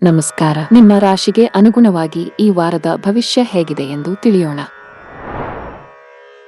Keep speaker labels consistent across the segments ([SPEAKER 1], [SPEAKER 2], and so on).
[SPEAKER 1] ನಮಸ್ಕಾರ. ನಿಮ್ಮ ರಾಶಿಗೆ ಅನುಗುಣವಾಗಿ ಈ ವಾರದ ಭವಿಷ್ಯ ಹೇಗಿದೆ ಎಂದು ತಿಳಿಯೋಣ.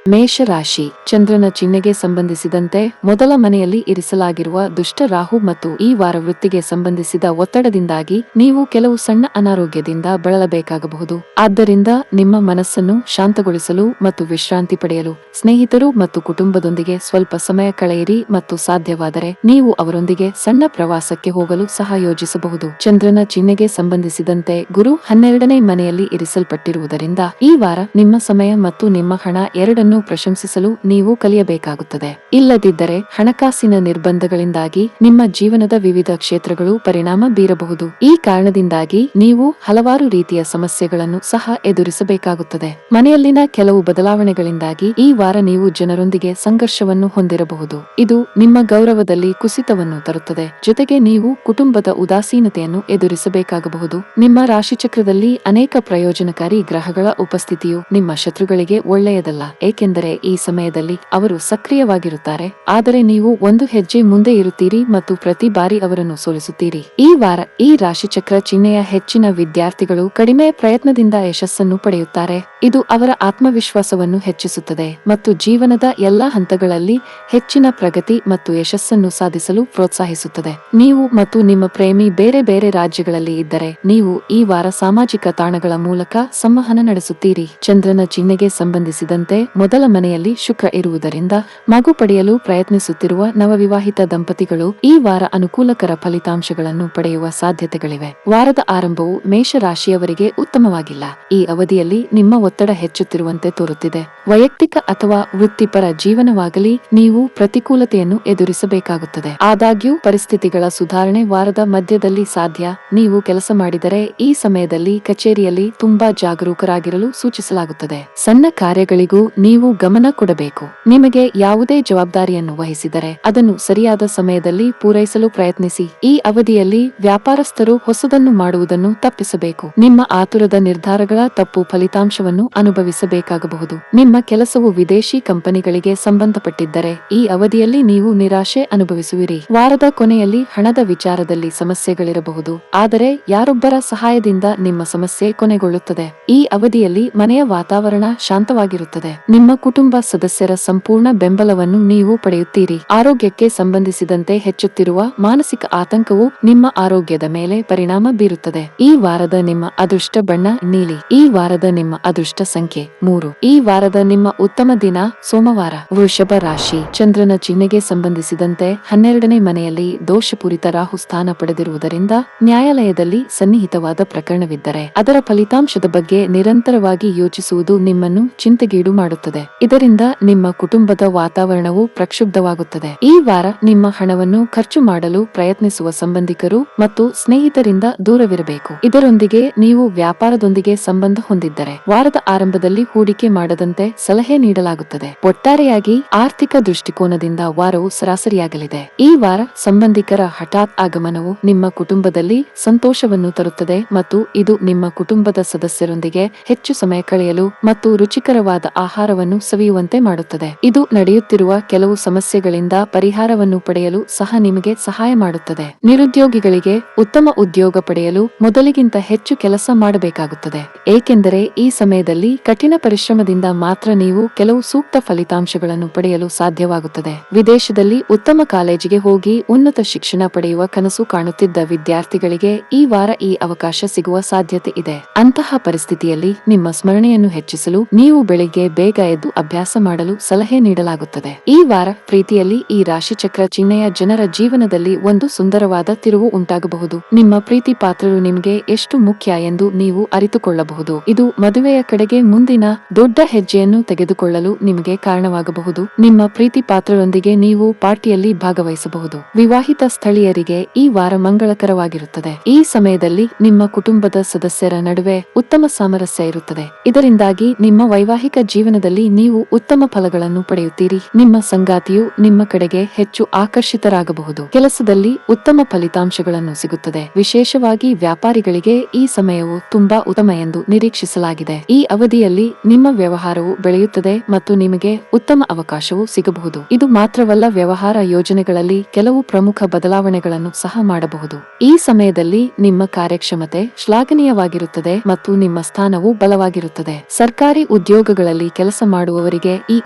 [SPEAKER 1] ಮೇಷರಾಶಿ. ಚಂದ್ರನ ಚಿಹ್ನೆಗೆ ಸಂಬಂಧಿಸಿದಂತೆ ಮೊದಲ ಮನೆಯಲ್ಲಿ ಇರಿಸಲಾಗಿರುವ ದುಷ್ಟ ರಾಹು ಮತ್ತು ಈ ವಾರ ವೃತ್ತಿಗೆ ಸಂಬಂಧಿಸಿದ ಒತ್ತಡದಿಂದಾಗಿ ನೀವು ಕೆಲವು ಸಣ್ಣ ಅನಾರೋಗ್ಯದಿಂದ ಬಳಲಬೇಕಾಗಬಹುದು. ಆದ್ದರಿಂದ ನಿಮ್ಮ ಮನಸ್ಸನ್ನು ಶಾಂತಗೊಳಿಸಲು ಮತ್ತು ವಿಶ್ರಾಂತಿ ಪಡೆಯಲು ಸ್ನೇಹಿತರು ಮತ್ತು ಕುಟುಂಬದೊಂದಿಗೆ ಸ್ವಲ್ಪ ಸಮಯ ಕಳೆಯಿರಿ ಮತ್ತು ಸಾಧ್ಯವಾದರೆ ನೀವು ಅವರೊಂದಿಗೆ ಸಣ್ಣ ಪ್ರವಾಸಕ್ಕೆ ಹೋಗಲು ಸಹ ಯೋಜಿಸಬಹುದು. ಚಂದ್ರನ ಚಿಹ್ನೆಗೆ ಸಂಬಂಧಿಸಿದಂತೆ ಗುರು 12ನೇ ಮನೆಯಲ್ಲಿ ಇರಿಸಲ್ಪಟ್ಟಿರುವುದರಿಂದ ಈ ವಾರ ನಿಮ್ಮ ಸಮಯ ಮತ್ತು ನಿಮ್ಮ ಹಣ ಎರಡನ್ನೂ ಪ್ರಶಂಸಿಸಲು ನೀವು ಕಲಿಯಬೇಕಾಗುತ್ತದೆ. ಇಲ್ಲದಿದ್ದರೆ ಹಣಕಾಸಿನ ನಿರ್ಬಂಧಗಳಿಂದಾಗಿ ನಿಮ್ಮ ಜೀವನದ ವಿವಿಧ ಕ್ಷೇತ್ರಗಳು ಪರಿಣಾಮ ಬೀರಬಹುದು. ಈ ಕಾರಣದಿಂದಾಗಿ ನೀವು ಹಲವಾರು ರೀತಿಯ ಸಮಸ್ಯೆಗಳನ್ನು ಸಹ ಎದುರಿಸಬೇಕಾಗುತ್ತದೆ. ಮನೆಯಲ್ಲಿನ ಕೆಲವು ಬದಲಾವಣೆಗಳಿಂದಾಗಿ ಈ ವಾರ ನೀವು ಜನರೊಂದಿಗೆ ಸಂಘರ್ಷವನ್ನು ಹೊಂದಿರಬಹುದು. ಇದು ನಿಮ್ಮ ಗೌರವದಲ್ಲಿ ಕುಸಿತವನ್ನು ತರುತ್ತದೆ. ಜೊತೆಗೆ ನೀವು ಕುಟುಂಬದ ಉದಾಸೀನತೆಯನ್ನು ಎದುರಿಸಬೇಕಾಗಬಹುದು. ನಿಮ್ಮ ರಾಶಿಚಕ್ರದಲ್ಲಿ ಅನೇಕ ಪ್ರಯೋಜನಕಾರಿ ಗ್ರಹಗಳ ಉಪಸ್ಥಿತಿಯು ನಿಮ್ಮ ಶತ್ರುಗಳಿಗೆ ಒಳ್ಳೆಯದಲ್ಲ, ಏಕೆಂದರೆ ಈ ಸಮಯದಲ್ಲಿ ಅವರು ಸಕ್ರಿಯವಾಗಿರುತ್ತಾರೆ. ಆದರೆ ನೀವು ಒಂದು ಹೆಜ್ಜೆ ಮುಂದೆ ಇರುತ್ತೀರಿ ಮತ್ತು ಪ್ರತಿ ಬಾರಿ ಅವರನ್ನು ಸೋಲಿಸುತ್ತೀರಿ. ಈ ವಾರ ಈ ರಾಶಿಚಕ್ರ ಚಿಹ್ನೆಯ ಹೆಚ್ಚಿನ ವಿದ್ಯಾರ್ಥಿಗಳು ಕಡಿಮೆ ಪ್ರಯತ್ನದಿಂದ ಯಶಸ್ಸನ್ನು ಪಡೆಯುತ್ತಾರೆ. ಇದು ಅವರ ಆತ್ಮವಿಶ್ವಾಸವನ್ನು ಹೆಚ್ಚಿಸುತ್ತದೆ ಮತ್ತು ಜೀವನದ ಎಲ್ಲಾ ಹಂತಗಳಲ್ಲಿ ಹೆಚ್ಚಿನ ಪ್ರಗತಿ ಮತ್ತು ಯಶಸ್ಸನ್ನು ಸಾಧಿಸಲು ಪ್ರೋತ್ಸಾಹಿಸುತ್ತದೆ. ನೀವು ಮತ್ತು ನಿಮ್ಮ ಪ್ರೇಮಿ ಬೇರೆ ಬೇರೆ ರಾಜ್ಯಗಳಲ್ಲಿ ಇದ್ದರೆ ನೀವು ಈ ವಾರ ಸಾಮಾಜಿಕ ತಾಣಗಳ ಮೂಲಕ ಸಂವಹನ ನಡೆಸುತ್ತೀರಿ. ಚಂದ್ರನ ಚಿಹ್ನೆಗೆ ಸಂಬಂಧಿಸಿದಂತೆ ಮೊದಲ ಮನೆಯಲ್ಲಿ ಶುಕ್ರ ಇರುವುದರಿಂದ ಮಗು ಪಡೆಯಲು ಪ್ರಯತ್ನಿಸುತ್ತಿರುವ ನವವಿವಾಹಿತ ದಂಪತಿಗಳು ಈ ವಾರ ಅನುಕೂಲಕರ ಫಲಿತಾಂಶಗಳನ್ನು ಪಡೆಯುವ ಸಾಧ್ಯತೆಗಳಿವೆ. ವಾರದ ಆರಂಭವು ಮೇಷರಾಶಿಯವರಿಗೆ ಉತ್ತಮವಾಗಿಲ್ಲ. ಈ ಅವಧಿಯಲ್ಲಿ ನಿಮ್ಮ ಒತ್ತಡ ಹೆಚ್ಚುತ್ತಿರುವಂತೆ ತೋರುತ್ತಿದೆ. ವೈಯಕ್ತಿಕ ಅಥವಾ ವೃತ್ತಿಪರ ಜೀವನವಾಗಲಿ ನೀವು ಪ್ರತಿಕೂಲತೆಯನ್ನು ಎದುರಿಸಬೇಕಾಗುತ್ತದೆ. ಆದಾಗ್ಯೂ ಪರಿಸ್ಥಿತಿಗಳ ಸುಧಾರಣೆ ವಾರದ ಮಧ್ಯದಲ್ಲಿ ಸಾಧ್ಯ. ನೀವು ಕೆಲಸ ಮಾಡಿದರೆ ಈ ಸಮಯದಲ್ಲಿ ಕಚೇರಿಯಲ್ಲಿ ತುಂಬಾ ಜಾಗರೂಕರಾಗಿರಲು ಸೂಚಿಸಲಾಗುತ್ತದೆ. ಸಣ್ಣ ಕಾರ್ಯಗಳಿಗೂ ನೀವು ಗಮನ ಕೊಡಬೇಕು. ನಿಮಗೆ ಯಾವುದೇ ಜವಾಬ್ದಾರಿಯನ್ನು ವಹಿಸಿದರೆ ಅದನ್ನು ಸರಿಯಾದ ಸಮಯದಲ್ಲಿ ಪೂರೈಸಲು ಪ್ರಯತ್ನಿಸಿ. ಈ ಅವಧಿಯಲ್ಲಿ ವ್ಯಾಪಾರಸ್ಥರು ಹೊಸದನ್ನು ಮಾಡುವುದನ್ನು ತಪ್ಪಿಸಬೇಕು. ನಿಮ್ಮ ಆತುರದ ನಿರ್ಧಾರಗಳ ತಪ್ಪು ಫಲಿತಾಂಶವನ್ನು ಅನುಭವಿಸಬೇಕಾಗಬಹುದು. ನಿಮ್ಮ ಕೆಲಸವು ವಿದೇಶಿ ಕಂಪನಿಗಳಿಗೆ ಸಂಬಂಧಪಟ್ಟಿದ್ದರೆ ಈ ಅವಧಿಯಲ್ಲಿ ನೀವು ನಿರಾಶೆ ಅನುಭವಿಸುವಿರಿ. ವಾರದ ಕೊನೆಯಲ್ಲಿ ಹಣದ ವಿಚಾರದಲ್ಲಿ ಸಮಸ್ಯೆಗಳಿರಬಹುದು, ಆದರೆ ಯಾರೊಬ್ಬರ ಸಹಾಯದಿಂದ ನಿಮ್ಮ ಸಮಸ್ಯೆ ಕೊನೆಗೊಳ್ಳುತ್ತದೆ. ಈ ಅವಧಿಯಲ್ಲಿ ಮನೆಯ ವಾತಾವರಣ ಶಾಂತವಾಗಿರುತ್ತದೆ. ನಿಮ್ಮ ಕುಟುಂಬ ಸದಸ್ಯರ ಸಂಪೂರ್ಣ ಬೆಂಬಲವನ್ನು ನೀವು ಪಡೆಯುತ್ತೀರಿ. ಆರೋಗ್ಯಕ್ಕೆ ಸಂಬಂಧಿಸಿದಂತೆ ಹೆಚ್ಚುತ್ತಿರುವ ಮಾನಸಿಕ ಆತಂಕವು ನಿಮ್ಮ ಆರೋಗ್ಯದ ಮೇಲೆ ಪರಿಣಾಮ ಬೀರುತ್ತದೆ. ಈ ವಾರದ ನಿಮ್ಮ ಅದೃಷ್ಟ ಬಣ್ಣ ನೀಲಿ. ಈ ವಾರದ ನಿಮ್ಮ ಅದೃಷ್ಟ ಸಂಖ್ಯೆ 3. ಈ ವಾರದ ನಿಮ್ಮ ಉತ್ತಮ ದಿನ ಸೋಮವಾರ. ವೃಷಭ ರಾಶಿ. ಚಂದ್ರನ ಚಿಹ್ನೆಗೆ ಸಂಬಂಧಿಸಿದಂತೆ 12ನೇ ಮನೆಯಲ್ಲಿ ದೋಷಪೂರಿತ ರಾಹು ಸ್ಥಾನ ಪಡೆದಿರುವುದರಿಂದ ನ್ಯಾಯಾಲಯದಲ್ಲಿ ಸನ್ನಿಹಿತವಾದ ಪ್ರಕರಣವಿದ್ದರೆ ಅದರ ಫಲಿತಾಂಶದ ಬಗ್ಗೆ ನಿರಂತರವಾಗಿ ಯೋಚಿಸುವುದು ನಿಮ್ಮನ್ನು ಚಿಂತೆಗೀಡು ಮಾಡುತ್ತದೆ. ಇದರಿಂದ ನಿಮ್ಮ ಕುಟುಂಬದ ವಾತಾವರಣವು ಪ್ರಕ್ಷುಬ್ಧವಾಗುತ್ತದೆ. ಈ ವಾರ ನಿಮ್ಮ ಹಣವನ್ನು ಖರ್ಚು ಮಾಡಲು ಪ್ರಯತ್ನಿಸುವ ಸಂಬಂಧಿಕರು ಮತ್ತು ಸ್ನೇಹಿತರಿಂದ ದೂರವಿರಬೇಕು. ಇದರೊಂದಿಗೆ ನೀವು ವ್ಯಾಪಾರದೊಂದಿಗೆ ಸಂಬಂಧ ಹೊಂದಿದ್ದರೆ ವಾರದ ಆರಂಭದಲ್ಲಿ ಹೂಡಿಕೆ ಮಾಡದಂತೆ ಸಲಹೆ ನೀಡಲಾಗುತ್ತದೆ. ಒಟ್ಟಾರೆಯಾಗಿ ಆರ್ಥಿಕ ದೃಷ್ಟಿಕೋನದಿಂದ ವಾರವು ಸರಾಸರಿಯಾಗಲಿದೆ. ಈ ವಾರ ಸಂಬಂಧಿಕರ ಹಠಾತ್ ಆಗಮನವು ನಿಮ್ಮ ಕುಟುಂಬದಲ್ಲಿ ಸಂತೋಷವನ್ನು ತರುತ್ತದೆ ಮತ್ತು ಇದು ನಿಮ್ಮ ಕುಟುಂಬದ ಸದಸ್ಯರೊಂದಿಗೆ ಹೆಚ್ಚು ಸಮಯ ಕಳೆಯಲು ಮತ್ತು ರುಚಿಕರವಾದ ಆಹಾರವನ್ನು ಸವಿಯುವಂತೆ ಮಾಡುತ್ತದೆ. ಇದು ನಡೆಯುತ್ತಿರುವ ಕೆಲವು ಸಮಸ್ಯೆಗಳಿಂದ ಪರಿಹಾರವನ್ನು ಪಡೆಯಲು ಸಹ ನಿಮಗೆ ಸಹಾಯ ಮಾಡುತ್ತದೆ. ನಿರುದ್ಯೋಗಿಗಳಿಗೆ ಉತ್ತಮ ಉದ್ಯೋಗ ಪಡೆಯಲು ಮೊದಲಿಗಿಂತ ಹೆಚ್ಚು ಕೆಲಸ ಮಾಡಬೇಕಾಗುತ್ತದೆ, ಏಕೆಂದರೆ ಈ ಸಮಯದಲ್ಲಿ ಕಠಿಣ ಪರಿಶ್ರಮದಿಂದ ಮಾತ್ರ ನೀವು ಕೆಲವು ಸೂಕ್ತ ಫಲಿತಾಂಶಗಳನ್ನು ಪಡೆಯಲು ಸಾಧ್ಯವಾಗುತ್ತದೆ. ವಿದೇಶದಲ್ಲಿ ಉತ್ತಮ ಕಾಲೇಜಿಗೆ ಹೋಗಿ ಉನ್ನತ ಶಿಕ್ಷಣ ಪಡೆಯುವ ಕನಸು ಕಾಣುತ್ತಿದ್ದ ವಿದ್ಯಾರ್ಥಿಗಳಿಗೆ ಈ ವಾರ ಈ ಅವಕಾಶ ಸಿಗುವ ಸಾಧ್ಯತೆ ಇದೆ. ಅಂತಹ ಪರಿಸ್ಥಿತಿಯಲ್ಲಿ ನಿಮ್ಮ ಸ್ಮರಣೆಯನ್ನು ಹೆಚ್ಚಿಸಲು ನೀವು ಬೆಳಿಗ್ಗೆ ಬೇಗ ಎದ್ದು ಅಭ್ಯಾಸ ಮಾಡಲು ಸಲಹೆ ನೀಡಲಾಗುತ್ತದೆ. ಈ ವಾರ ಪ್ರೀತಿಯಲ್ಲಿ ಈ ರಾಶಿಚಕ್ರ ಚಿಹ್ನೆಯ ಜನರ ಜೀವನದಲ್ಲಿ ಒಂದು ಸುಂದರವಾದ ತಿರುವು ಉಂಟಾಗಬಹುದು. ನಿಮ್ಮ ಪ್ರೀತಿ ಪಾತ್ರರು ನಿಮಗೆ ಎಷ್ಟು ಮುಖ್ಯ ಎಂದು ನೀವು ಅರಿತುಕೊಳ್ಳಬಹುದು. ಇದು ಮದುವೆಯ ಕಡೆಗೆ ಮುಂದಿನ ದೊಡ್ಡ ಹೆಜ್ಜೆಯನ್ನು ತೆಗೆದುಕೊಳ್ಳಲು ನಿಮಗೆ ಕಾರಣವಾಗಬಹುದು. ನಿಮ್ಮ ಪ್ರೀತಿ ಪಾತ್ರರೊಂದಿಗೆ ನೀವು ಪಾರ್ಟಿಯಲ್ಲಿ ಭಾಗವಹಿಸಬಹುದು. ವಿವಾಹಿತ ಸ್ಥಳೀಯರಿಗೆ ಈ ವಾರ ಮಂಗಳಕರವಾಗಿರುತ್ತದೆ. ಈ ಸಮಯದಲ್ಲಿ ನಿಮ್ಮ ಕುಟುಂಬದ ಸದಸ್ಯರ ನಡುವೆ ಉತ್ತಮ ಸಾಮರಸ್ಯ ಇರುತ್ತದೆ. ಇದರಿಂದಾಗಿ ನಿಮ್ಮ ವೈವಾಹಿಕ ಜೀವನದಲ್ಲಿ ನೀವು ಉತ್ತಮ ಫಲಗಳನ್ನು ಪಡೆಯುತ್ತೀರಿ. ನಿಮ್ಮ ಸಂಗಾತಿಯು ನಿಮ್ಮ ಕಡೆಗೆ ಹೆಚ್ಚು ಆಕರ್ಷಿತರಾಗಬಹುದು. ಕೆಲಸದಲ್ಲಿ ಉತ್ತಮ ಫಲಿತಾಂಶಗಳನ್ನು ಸಿಗುತ್ತದೆ. ವಿಶೇಷವಾಗಿ ವ್ಯಾಪಾರಿಗಳಿಗೆ ಈ ಸಮಯವು ತುಂಬಾ ಉತ್ತಮ ಎಂದು ನಿರೀಕ್ಷಿಸಲಾಗಿದೆ. ಈ ಅವಧಿಯಲ್ಲಿ ನಿಮ್ಮ ವ್ಯವಹಾರವು ಬೆಳೆಯುತ್ತದೆ ಮತ್ತು ನಿಮಗೆ ಉತ್ತಮ ಅವಕಾಶವು ಸಿಗಬಹುದು. ಇದು ಮಾತ್ರವಲ್ಲ, ವ್ಯವಹಾರ ಯೋಜನೆಗಳಲ್ಲಿ ಕೆಲವು ಪ್ರಮುಖ ಬದಲಾವಣೆಗಳನ್ನು ಸಹ ಮಾಡಬಹುದು. ಈ ಸಮಯದಲ್ಲಿ ನಿಮ್ಮ ಕಾರ್ಯಕ್ಷಮತೆ ಶ್ಲಾಘನೀಯವಾಗಿರುತ್ತದೆ ಮತ್ತು ನಿಮ್ಮ ಸ್ಥಾನವು ಬಲವಾಗಿರುತ್ತದೆ. ಸರ್ಕಾರಿ ಉದ್ಯೋಗಗಳಲ್ಲಿ ಕೆಲಸ ಮಾಡುವವರಿಗೆ ಈ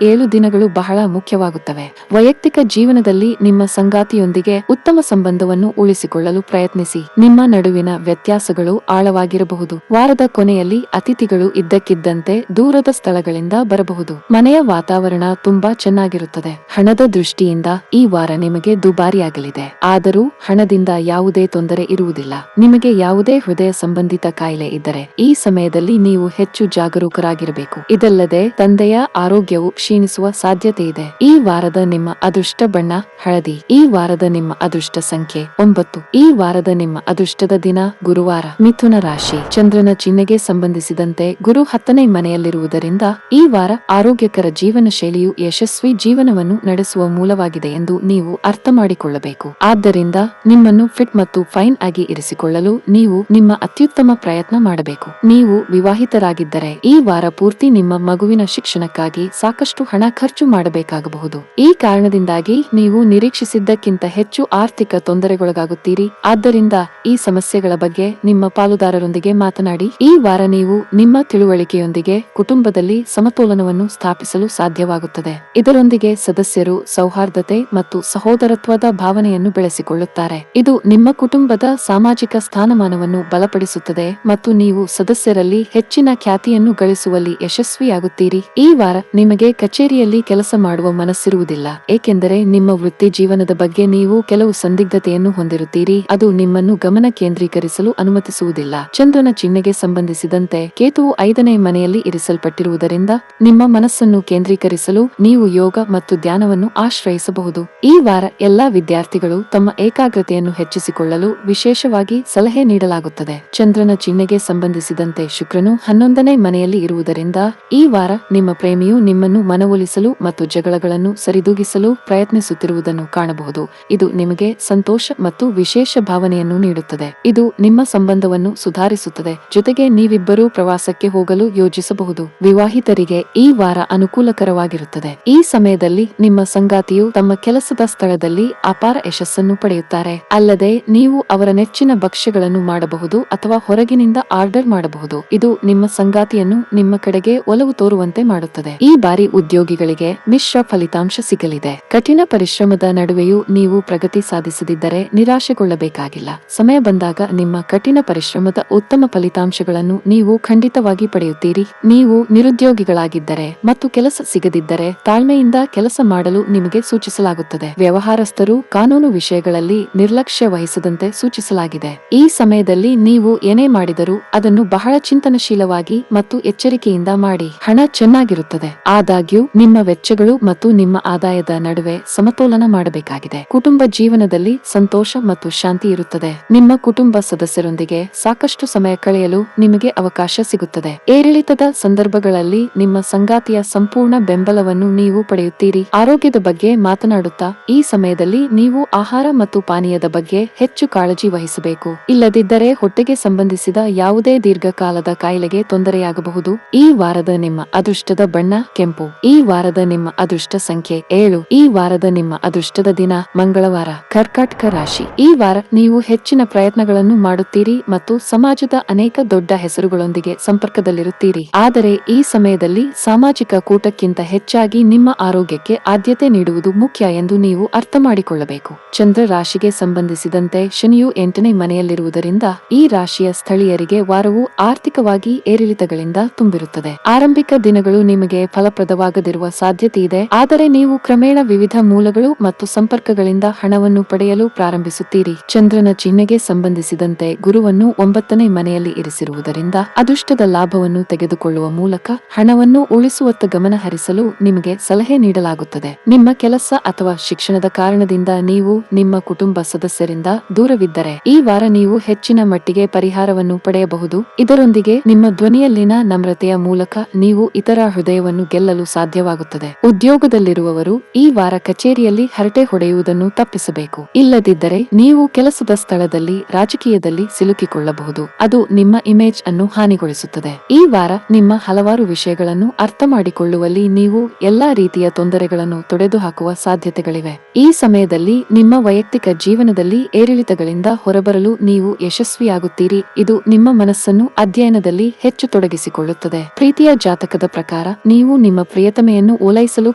[SPEAKER 1] 7 ದಿನಗಳು ಬಹಳ ಮುಖ್ಯವಾಗುತ್ತವೆ. ವೈಯಕ್ತಿಕ ಜೀವನದಲ್ಲಿ ನಿಮ್ಮ ಸಂಗಾತಿಯೊಂದಿಗೆ ಉತ್ತಮ ಸಂಬಂಧವನ್ನು ಉಳಿಸಿಕೊಳ್ಳಲು ಪ್ರಯತ್ನಿಸಿ. ನಿಮ್ಮ ನಡುವಿನ ವ್ಯತ್ಯಾಸಗಳು ಆಳವಾಗಿರಬಹುದು. ವಾರದ ಕೊನೆಯಲ್ಲಿ ಅತಿಥಿಗಳು ಇದ್ದಕ್ಕಿದ್ದಂತೆ ದೂರದ ಸ್ಥಳಗಳಿಂದ ಬರಬಹುದು. ಮನೆಯ ವಾತಾವರಣ ತುಂಬಾ ಚೆನ್ನಾಗಿರುತ್ತದೆ. ಹಣದ ದೃಷ್ಟಿಯಿಂದ ಈ ವಾರ ನಿಮಗೆ ದುಬಾರಿಯಾಗಲಿದೆ. ಆದರೂ ಹಣದಿಂದ ಯಾವುದೇ ತೊಂದರೆ ಇರುವುದಿಲ್ಲ. ನಿಮಗೆ ಯಾವುದೇ ಹೃದಯ ಸಂಬಂಧಿತ ಕಾಯಿಲೆ ಇದ್ದರೆ ಈ ಸಮಯದಲ್ಲಿ ನೀವು ಹೆಚ್ಚು ಜಾಗರೂಕರಾಗಿರಬೇಕು. ಇದಲ್ಲದೆ ತಂದೆಯ ಆರೋಗ್ಯವು ಕ್ಷೀಣಿಸುವ ಸಾಧ್ಯತೆ ಇದೆ. ಈ ವಾರದ ನಿಮ್ಮ ಅದೃಷ್ಟ ಬಣ್ಣ ಹಳದಿ. ಈ ವಾರದ ನಿಮ್ಮ ಅದೃಷ್ಟ ಸಂಖ್ಯೆ 9. ಈ ವಾರದ ನಿಮ್ಮ ಅದೃಷ್ಟದ ದಿನ ಗುರುವಾರ. ಮಿಥುನ ರಾಶಿ. ಚಂದ್ರನ ಚಿಹ್ನೆಗೆ ಸಂಬಂಧಿಸಿದಂತೆ ಗುರು 10ನೇ ಮನೆಯಲ್ಲಿರುವುದರಿಂದ ಈ ವಾರ ಆರೋಗ್ಯಕರ ಜೀವನ ಶೈಲಿಯು ಯಶಸ್ವಿ ಜೀವನವನ್ನು ನಡೆಸುವ ಮೂಲವಾಗಿದೆ ಎಂದು ನೀವು ಅರ್ಥ ಮಾಡಿಕೊಳ್ಳಬೇಕು. ಆದ್ದರಿಂದ ನಿಮ್ಮನ್ನು ಫಿಟ್ ಮತ್ತು ಫೈನ್ ಆಗಿ ಇರಿಸಿಕೊಳ್ಳಲು ನೀವು ನಿಮ್ಮ ಅತ್ಯುತ್ತಮ ಪ್ರಯತ್ನ ಮಾಡಬೇಕು. ನೀವು ವಿವಾಹಿತರಾಗಿದ್ದರೆ ಈ ವಾರ ಪೂರ್ತಿ ನಿಮ್ಮ ಮಗುವಿನ ಶಿಕ್ಷಣಕ್ಕಾಗಿ ಸಾಕಷ್ಟು ಹಣ ಖರ್ಚು ಮಾಡಬೇಕಾಗಬಹುದು. ಈ ಕಾರಣದಿಂದಾಗಿ ನೀವು ನಿರೀಕ್ಷಿಸಿದ್ದಕ್ಕಿಂತ ಹೆಚ್ಚು ಆರ್ಥಿಕ ತೊಂದರೆಗೊಳಗಾಗುತ್ತೀರಿ. ಆದ್ದರಿಂದ ಈ ಸಮಸ್ಯೆಗಳ ಬಗ್ಗೆ ನಿಮ್ಮ ಪಾಲುದಾರರೊಂದಿಗೆ ಮಾತನಾಡಿ. ಈ ವಾರ ನೀವು ನಿಮ್ಮ ತಿಳುವಳಿಕೆಯೊಂದಿಗೆ ಕುಟುಂಬದಲ್ಲಿ ಸಮತೋಲನವನ್ನು ಸ್ಥಾಪಿಸಲು ಸಾಧ್ಯವಾಗುತ್ತದೆ. ಇದರೊಂದಿಗೆ ಸದಸ್ಯರು ಸೌಹಾರ್ದತೆ ಮತ್ತು ಸಹೋದರತ್ವದ ಭಾವನೆಯನ್ನು ಬೆಳೆಸಿಕೊಳ್ಳುತ್ತಾರೆ. ಇದು ನಿಮ್ಮ ಕುಟುಂಬದ ಸಾಮಾಜಿಕ ಸ್ಥಾನಮಾನವನ್ನು ಬಲಪಡಿಸುತ್ತದೆ ಮತ್ತು ನೀವು ಸದಸ್ಯರಲ್ಲಿ ಹೆಚ್ಚಿನ ಖ್ಯಾತಿಯನ್ನು ಗಳಿಸುವಲ್ಲಿ ಯಶಸ್ವಿಯಾಗುತ್ತೀರಿ. ಈ ವಾರ ನಿಮಗೆ ಕಚೇರಿಯಲ್ಲಿ ಕೆಲಸ ಮಾಡುವ ಮನಸ್ಸಿರುವುದಿಲ್ಲ, ಏಕೆಂದರೆ ನಿಮ್ಮ ವೃತ್ತಿ ಜೀವನದ ಬಗ್ಗೆ ನೀವು ಕೆಲವು ಸಂದಿಗ್ಧತೆಯನ್ನು ಹೊಂದಿರುತ್ತೀರಿ. ಅದು ನಿಮ್ಮನ್ನು ಗಮನ ಕೇಂದ್ರೀಕರಿಸಲು ಅನುಮತಿಸುವುದಿಲ್ಲ. ಚಂದ್ರನ ಚಿಹ್ನೆಗೆ ಸಂಬಂಧಿಸಿದಂತೆ ಕೇತುವು 5ನೇ ಮನೆಯಲ್ಲಿ ಇರಿಸಲ್ಪಟ್ಟಿರುವುದರಿಂದ ನಿಮ್ಮ ಮನಸ್ಸನ್ನು ಕೇಂದ್ರೀಕರಿಸಲು ನೀವು ಯೋಗ ಮತ್ತು ಧ್ಯಾನವನ್ನು ಆಶ್ರಯಿಸಬಹುದು. ಈ ವಾರ ಎಲ್ಲಾ ವಿದ್ಯಾರ್ಥಿಗಳು ತಮ್ಮ ಏಕಾಗ್ರತೆಯನ್ನು ಹೆಚ್ಚಿಸಿಕೊಳ್ಳಲು ವಿಶೇಷವಾಗಿ ಸಲಹೆ ನೀಡಲಾಗುತ್ತದೆ. ಚಂದ್ರನ ಚಿಹ್ನೆಗೆ ಸಂಬಂಧಿಸಿದಂತೆ ಶುಕ್ರನು 11ನೇ ಮನೆಯಲ್ಲಿ ಇರುವುದರಿಂದ ಈ ವಾರ ನಿಮ್ಮ ಪ್ರೇಮಿಯು ನಿಮ್ಮನ್ನು ಮನವೊಲಿಸಲು ಮತ್ತು ಜಗಳಗಳನ್ನು ಸರಿದೂಗಿಸಲು ಪ್ರಯತ್ನಿಸುತ್ತಿರುವುದನ್ನು ಕಾಣಬಹುದು. ಇದು ನಿಮಗೆ ಸಂತೋಷ ಮತ್ತು ವಿಶೇಷ ಭಾವನೆಯನ್ನು ನೀಡುತ್ತದೆ. ಇದು ನಿಮ್ಮ ಸಂಬಂಧವನ್ನು ಸುಧಾರಿಸುತ್ತದೆ. ಜೊತೆಗೆ ನೀವಿಬ್ಬರೂ ಪ್ರವಾಸಕ್ಕೆ ಹೋಗಲು ಯೋಜಿಸಬಹುದು. ವಿವಾಹಿತರಿಗೆ ಈ ವಾರ ಅನುಕೂಲಕರವಾಗಿರುತ್ತದೆ. ಈ ಸಮಯದಲ್ಲಿ ನಿಮ್ಮ ಸಂಗಾತಿಯು ತಮ್ಮ ಕೆಲಸದ ಸ್ಥಳದಲ್ಲಿ ಅಪಾರ ಯಶಸ್ಸನ್ನು ಪಡೆಯುತ್ತಾರೆ. ಅಲ್ಲದೆ ನೀವು ಅವರ ನೆಚ್ಚಿನ ಭಕ್ಷ್ಯಗಳನ್ನು ಮಾಡಬಹುದು ಅಥವಾ ಹೊರಗಿನಿಂದ ಆರ್ಡರ್ ಮಾಡಬಹುದು. ಇದು ನಿಮ್ಮ ಸಂಗಾತಿಯನ್ನು ನಿಮ್ಮ ಕಡೆಗೆ ಒಲವು ತೋರುವಂತೆ ಮಾಡುತ್ತದೆ. ಈ ಬಾರಿ ಉದ್ಯೋಗಿಗಳಿಗೆ ಮಿಶ್ರ ಫಲಿತಾಂಶ ಸಿಗಲಿದೆ. ಕಠಿಣ ಪರಿಶ್ರಮದ ನಡುವೆಯೂ ನೀವು ಪ್ರಗತಿ ಸಾಧಿಸದಿದ್ದರೆ ನಿರಾಶೆಗೊಳ್ಳಬೇಕಾಗಿಲ್ಲ. ಸಮಯ ಬಂದಾಗ ನಿಮ್ಮ ಕಠಿಣ ಪರಿಶ್ರಮದ ಉತ್ತಮ ಫಲಿತಾಂಶಗಳನ್ನು ನೀವು ಖಂಡಿತವಾಗಿ ಪಡೆಯುತ್ತೀರಿ. ನೀವು ನಿರುದ್ಯೋಗಿಗಳಾಗಿದ್ದರೆ ಮತ್ತು ಕೆಲಸ ಸಿಗದಿದ್ದರೆ ತಾಳ್ಮೆಯಿಂದ ಕೆಲಸ ಮಾಡಲು ನಿಮಗೆ ಸೂಚಿಸಲಾಗುತ್ತದೆ. ವ್ಯವಹಾರಸ್ಥರು ಕಾನೂನು ವಿಷಯಗಳಲ್ಲಿ ನಿರ್ಲಕ್ಷ್ಯ ವಹಿಸದಂತೆ ಸೂಚಿಸಲಾಗಿದೆ. ಈ ಸಮಯದಲ್ಲಿ ನೀವು ಏನೇ ಮಾಡಿದರೂ ಅದನ್ನು ಬಹಳ ಚಿಂತನಶೀಲವಾಗಿ ಮತ್ತು ಎಚ್ಚರಿಕೆಯಿಂದ ಮಾಡಿ. ಹಣ ಚೆನ್ನಾಗಿರುತ್ತದೆ. ಆದಾಗ್ಯೂ ನಿಮ್ಮ ವೆಚ್ಚಗಳು ಮತ್ತು ನಿಮ್ಮ ಆದಾಯದ ನಡುವೆ ಸಮತೋಲನ ಮಾಡಬೇಕಾಗಿದೆ. ಕುಟುಂಬ ಜೀವನದಲ್ಲಿ ಸಂತೋಷ ಮತ್ತು ಶಾಂತಿ ಇರುತ್ತದೆ. ನಿಮ್ಮ ಕುಟುಂಬ ಸದಸ್ಯರೊಂದಿಗೆ ಸಾಕಷ್ಟು ಸಮಯ ಕಳೆಯಲು ನಿಮಗೆ ಅವಕಾಶ ಸಿಗುತ್ತದೆ. ಏರಿಳಿತದ ಸಂದರ್ಭಗಳಲ್ಲಿ ನಿಮ್ಮ ಸಂಗಾತಿಯ ಸಂಪೂರ್ಣ ಬೆಂಬಲವನ್ನು ನೀವು ಪಡೆಯುತ್ತೀರಿ. ಆರೋಗ್ಯದ ಬಗ್ಗೆ ಮಾತನಾಡುತ್ತಾ ಈ ಸಮಯದಲ್ಲಿ ನೀವು ಆಹಾರ ಮತ್ತು ಪಾನೀಯದ ಬಗ್ಗೆ ಹೆಚ್ಚು ಕಾಳಜಿ ವಹಿಸಬೇಕು. ಇಲ್ಲದಿದ್ದರೆ ಹೊಟ್ಟೆಗೆ ಸಂಬಂಧಿಸಿದ ಯಾವುದೇ ದೀರ್ಘಕಾಲದ ಕಾಯಿಲೆಗೆ ತೊಂದರೆಯಾಗಬಹುದು. ಈ ವಾರದ ನಿಮ್ಮ ಅದೃಷ್ಟದ ಬಣ್ಣ ಕೆಂಪು. ಈ ವಾರದ ನಿಮ್ಮ ಅದೃಷ್ಟ ಸಂಖ್ಯೆ 7. ಈ ವಾರದ ನಿಮ್ಮ ಅದೃಷ್ಟದ ದಿನ ಮಂಗಳವಾರ. ಕರ್ಕಾಟಕ ರಾಶಿ. ಈ ವಾರ ನೀವು ಹೆಚ್ಚಿನ ಪ್ರಯತ್ನಗಳನ್ನು ಮಾಡುತ್ತೀರಿ ಮತ್ತು ಸಮಾಜದ ಅನೇಕ ದೊಡ್ಡ ಹೆಸರುಗಳೊಂದಿಗೆ ಸಂಪರ್ಕದಲ್ಲಿರುತ್ತೀರಿ. ಆದರೆ ಈ ಸಮಯದಲ್ಲಿ ಸಾಮಾಜಿಕ ಕೂಟಕ್ಕಿಂತ ಹೆಚ್ಚಾಗಿ ನಿಮ್ಮ ಆರೋಗ್ಯಕ್ಕೆ ಆದ್ಯತೆ ನೀಡುವುದು ಮುಖ್ಯ ಎಂದು ನೀವು ಅರ್ಥ ಮಾಡಿಕೊಳ್ಳಬೇಕು. ಚಂದ್ರ ರಾಶಿಗೆ ಸಂಬಂಧಿಸಿದಂತೆ ಶನಿಯು 8ನೇ ಮನೆಯಲ್ಲಿರುವುದರಿಂದ ಈ ರಾಶಿಯ ಸ್ಥಳೀಯರಿಗೆ ವಾರವು ಆರ್ಥಿಕವಾಗಿ ಏರಿಳಿತಗಳಿಂದ ತುಂಬಿರುತ್ತದೆ. ಆರಂಭಿಕ ದಿನಗಳು ನಿಮಗೆ ಫಲಪ್ರದವಾಗದಿರುವ ಸಾಧ್ಯತೆ ಇದೆ, ಆದರೆ ನೀವು ಕ್ರಮೇಣ ವಿವಿಧ ಮೂಲಗಳು ಮತ್ತು ಸಂಪರ್ಕಗಳಿಂದ ಹಣವನ್ನು ಪಡೆಯಲು ಪ್ರಾರಂಭಿಸುತ್ತೀರಿ. ಚಂದ್ರನ ಚಿಹ್ನೆಗೆ ಸಂಬಂಧಿಸಿದಂತೆ ಗುರುವನ್ನು 9ನೇ ಮನೆಯಲ್ಲಿ ಇರಿಸಿರುವುದರಿಂದ ಅದೃಷ್ಟದ ಲಾಭವನ್ನು ತೆಗೆದುಕೊಳ್ಳುವ ಮೂಲಕ ಹಣವನ್ನು ಉಳಿಸುವತ್ತ ಗಮನ ಹರಿಸಲು ನಿಮಗೆ ಸಲಹೆ ನೀಡಲಾಗುತ್ತದೆ. ನಿಮ್ಮ ಕೆಲಸ ಅಥವಾ ಶಿಕ್ಷಣದ ಕಾರಣದಿಂದ ನೀವು ನಿಮ್ಮ ಕುಟುಂಬ ಸದಸ್ಯರಿಂದ ದೂರವಿದ್ದರೆ ಈ ವಾರ ನೀವು ಹೆಚ್ಚಿನ ಮಟ್ಟಿಗೆ ಪರಿಹಾರವನ್ನು ಪಡೆಯಬಹುದು. ಇದರೊಂದಿಗೆ ನಿಮ್ಮ ಧ್ವನಿಯಲ್ಲಿನ ನಮ್ರತೆಯ ಮೂಲಕ ನೀವು ಇತರ ಹೃದಯವನ್ನು ಗೆಲ್ಲಲು ಸಾಧ್ಯವಾಗುತ್ತದೆ. ಉದ್ಯೋಗದಲ್ಲಿರುವವರು ಈ ವಾರ ಕಚೇರಿಯಲ್ಲಿ ಹರಟೆ ಹೊಡೆಯುವುದನ್ನು ತಪ್ಪಿಸಬೇಕು. ಇಲ್ಲದಿದ್ದರೆ ನೀವು ಕೆಲಸದ ಸ್ಥಳದಲ್ಲಿ ರಾಜಕೀಯದಲ್ಲಿ ಸಿಲುಕಿಕೊಳ್ಳಬಹುದು. ಅದು ನಿಮ್ಮ ಇಮೇಜ್ ಅನ್ನು ಹಾನಿಗೊಳಿಸುತ್ತದೆ. ಈ ವಾರ ನಿಮ್ಮ ಹಲವಾರು ವಿಷಯಗಳನ್ನು ಅರ್ಥ ಮಾಡಿಕೊಳ್ಳುವಲ್ಲಿ ನೀವು ಎಲ್ಲಾ ರೀತಿಯ ತೊಂದರೆಗಳನ್ನು ತೊಡೆದುಹಾಕುವ ಸಾಧ್ಯತೆಗಳಿವೆ. ಈ ಸಮಯದಲ್ಲಿ ನಿಮ್ಮ ವೈಯಕ್ತಿಕ ಜೀವನದಲ್ಲಿ ಏರಿಳಿತಗಳಿಂದ ಹೊರಬರಲು ನೀವು ಯಶಸ್ವಿಯಾಗುತ್ತೀರಿ. ಇದು ನಿಮ್ಮ ಮನಸ್ಸನ್ನು ಅಧ್ಯಯನದಲ್ಲಿ ಹೆಚ್ಚು ತೊಡಗಿಸಿಕೊಳ್ಳುತ್ತದೆ. ಪ್ರೀತಿಯ ಜಾತಕದ ಪ್ರಕಾರ ನೀವು ನಿಮ್ಮ ಪ್ರಿಯತಮೆಯನ್ನು ಓಲೈಸಲು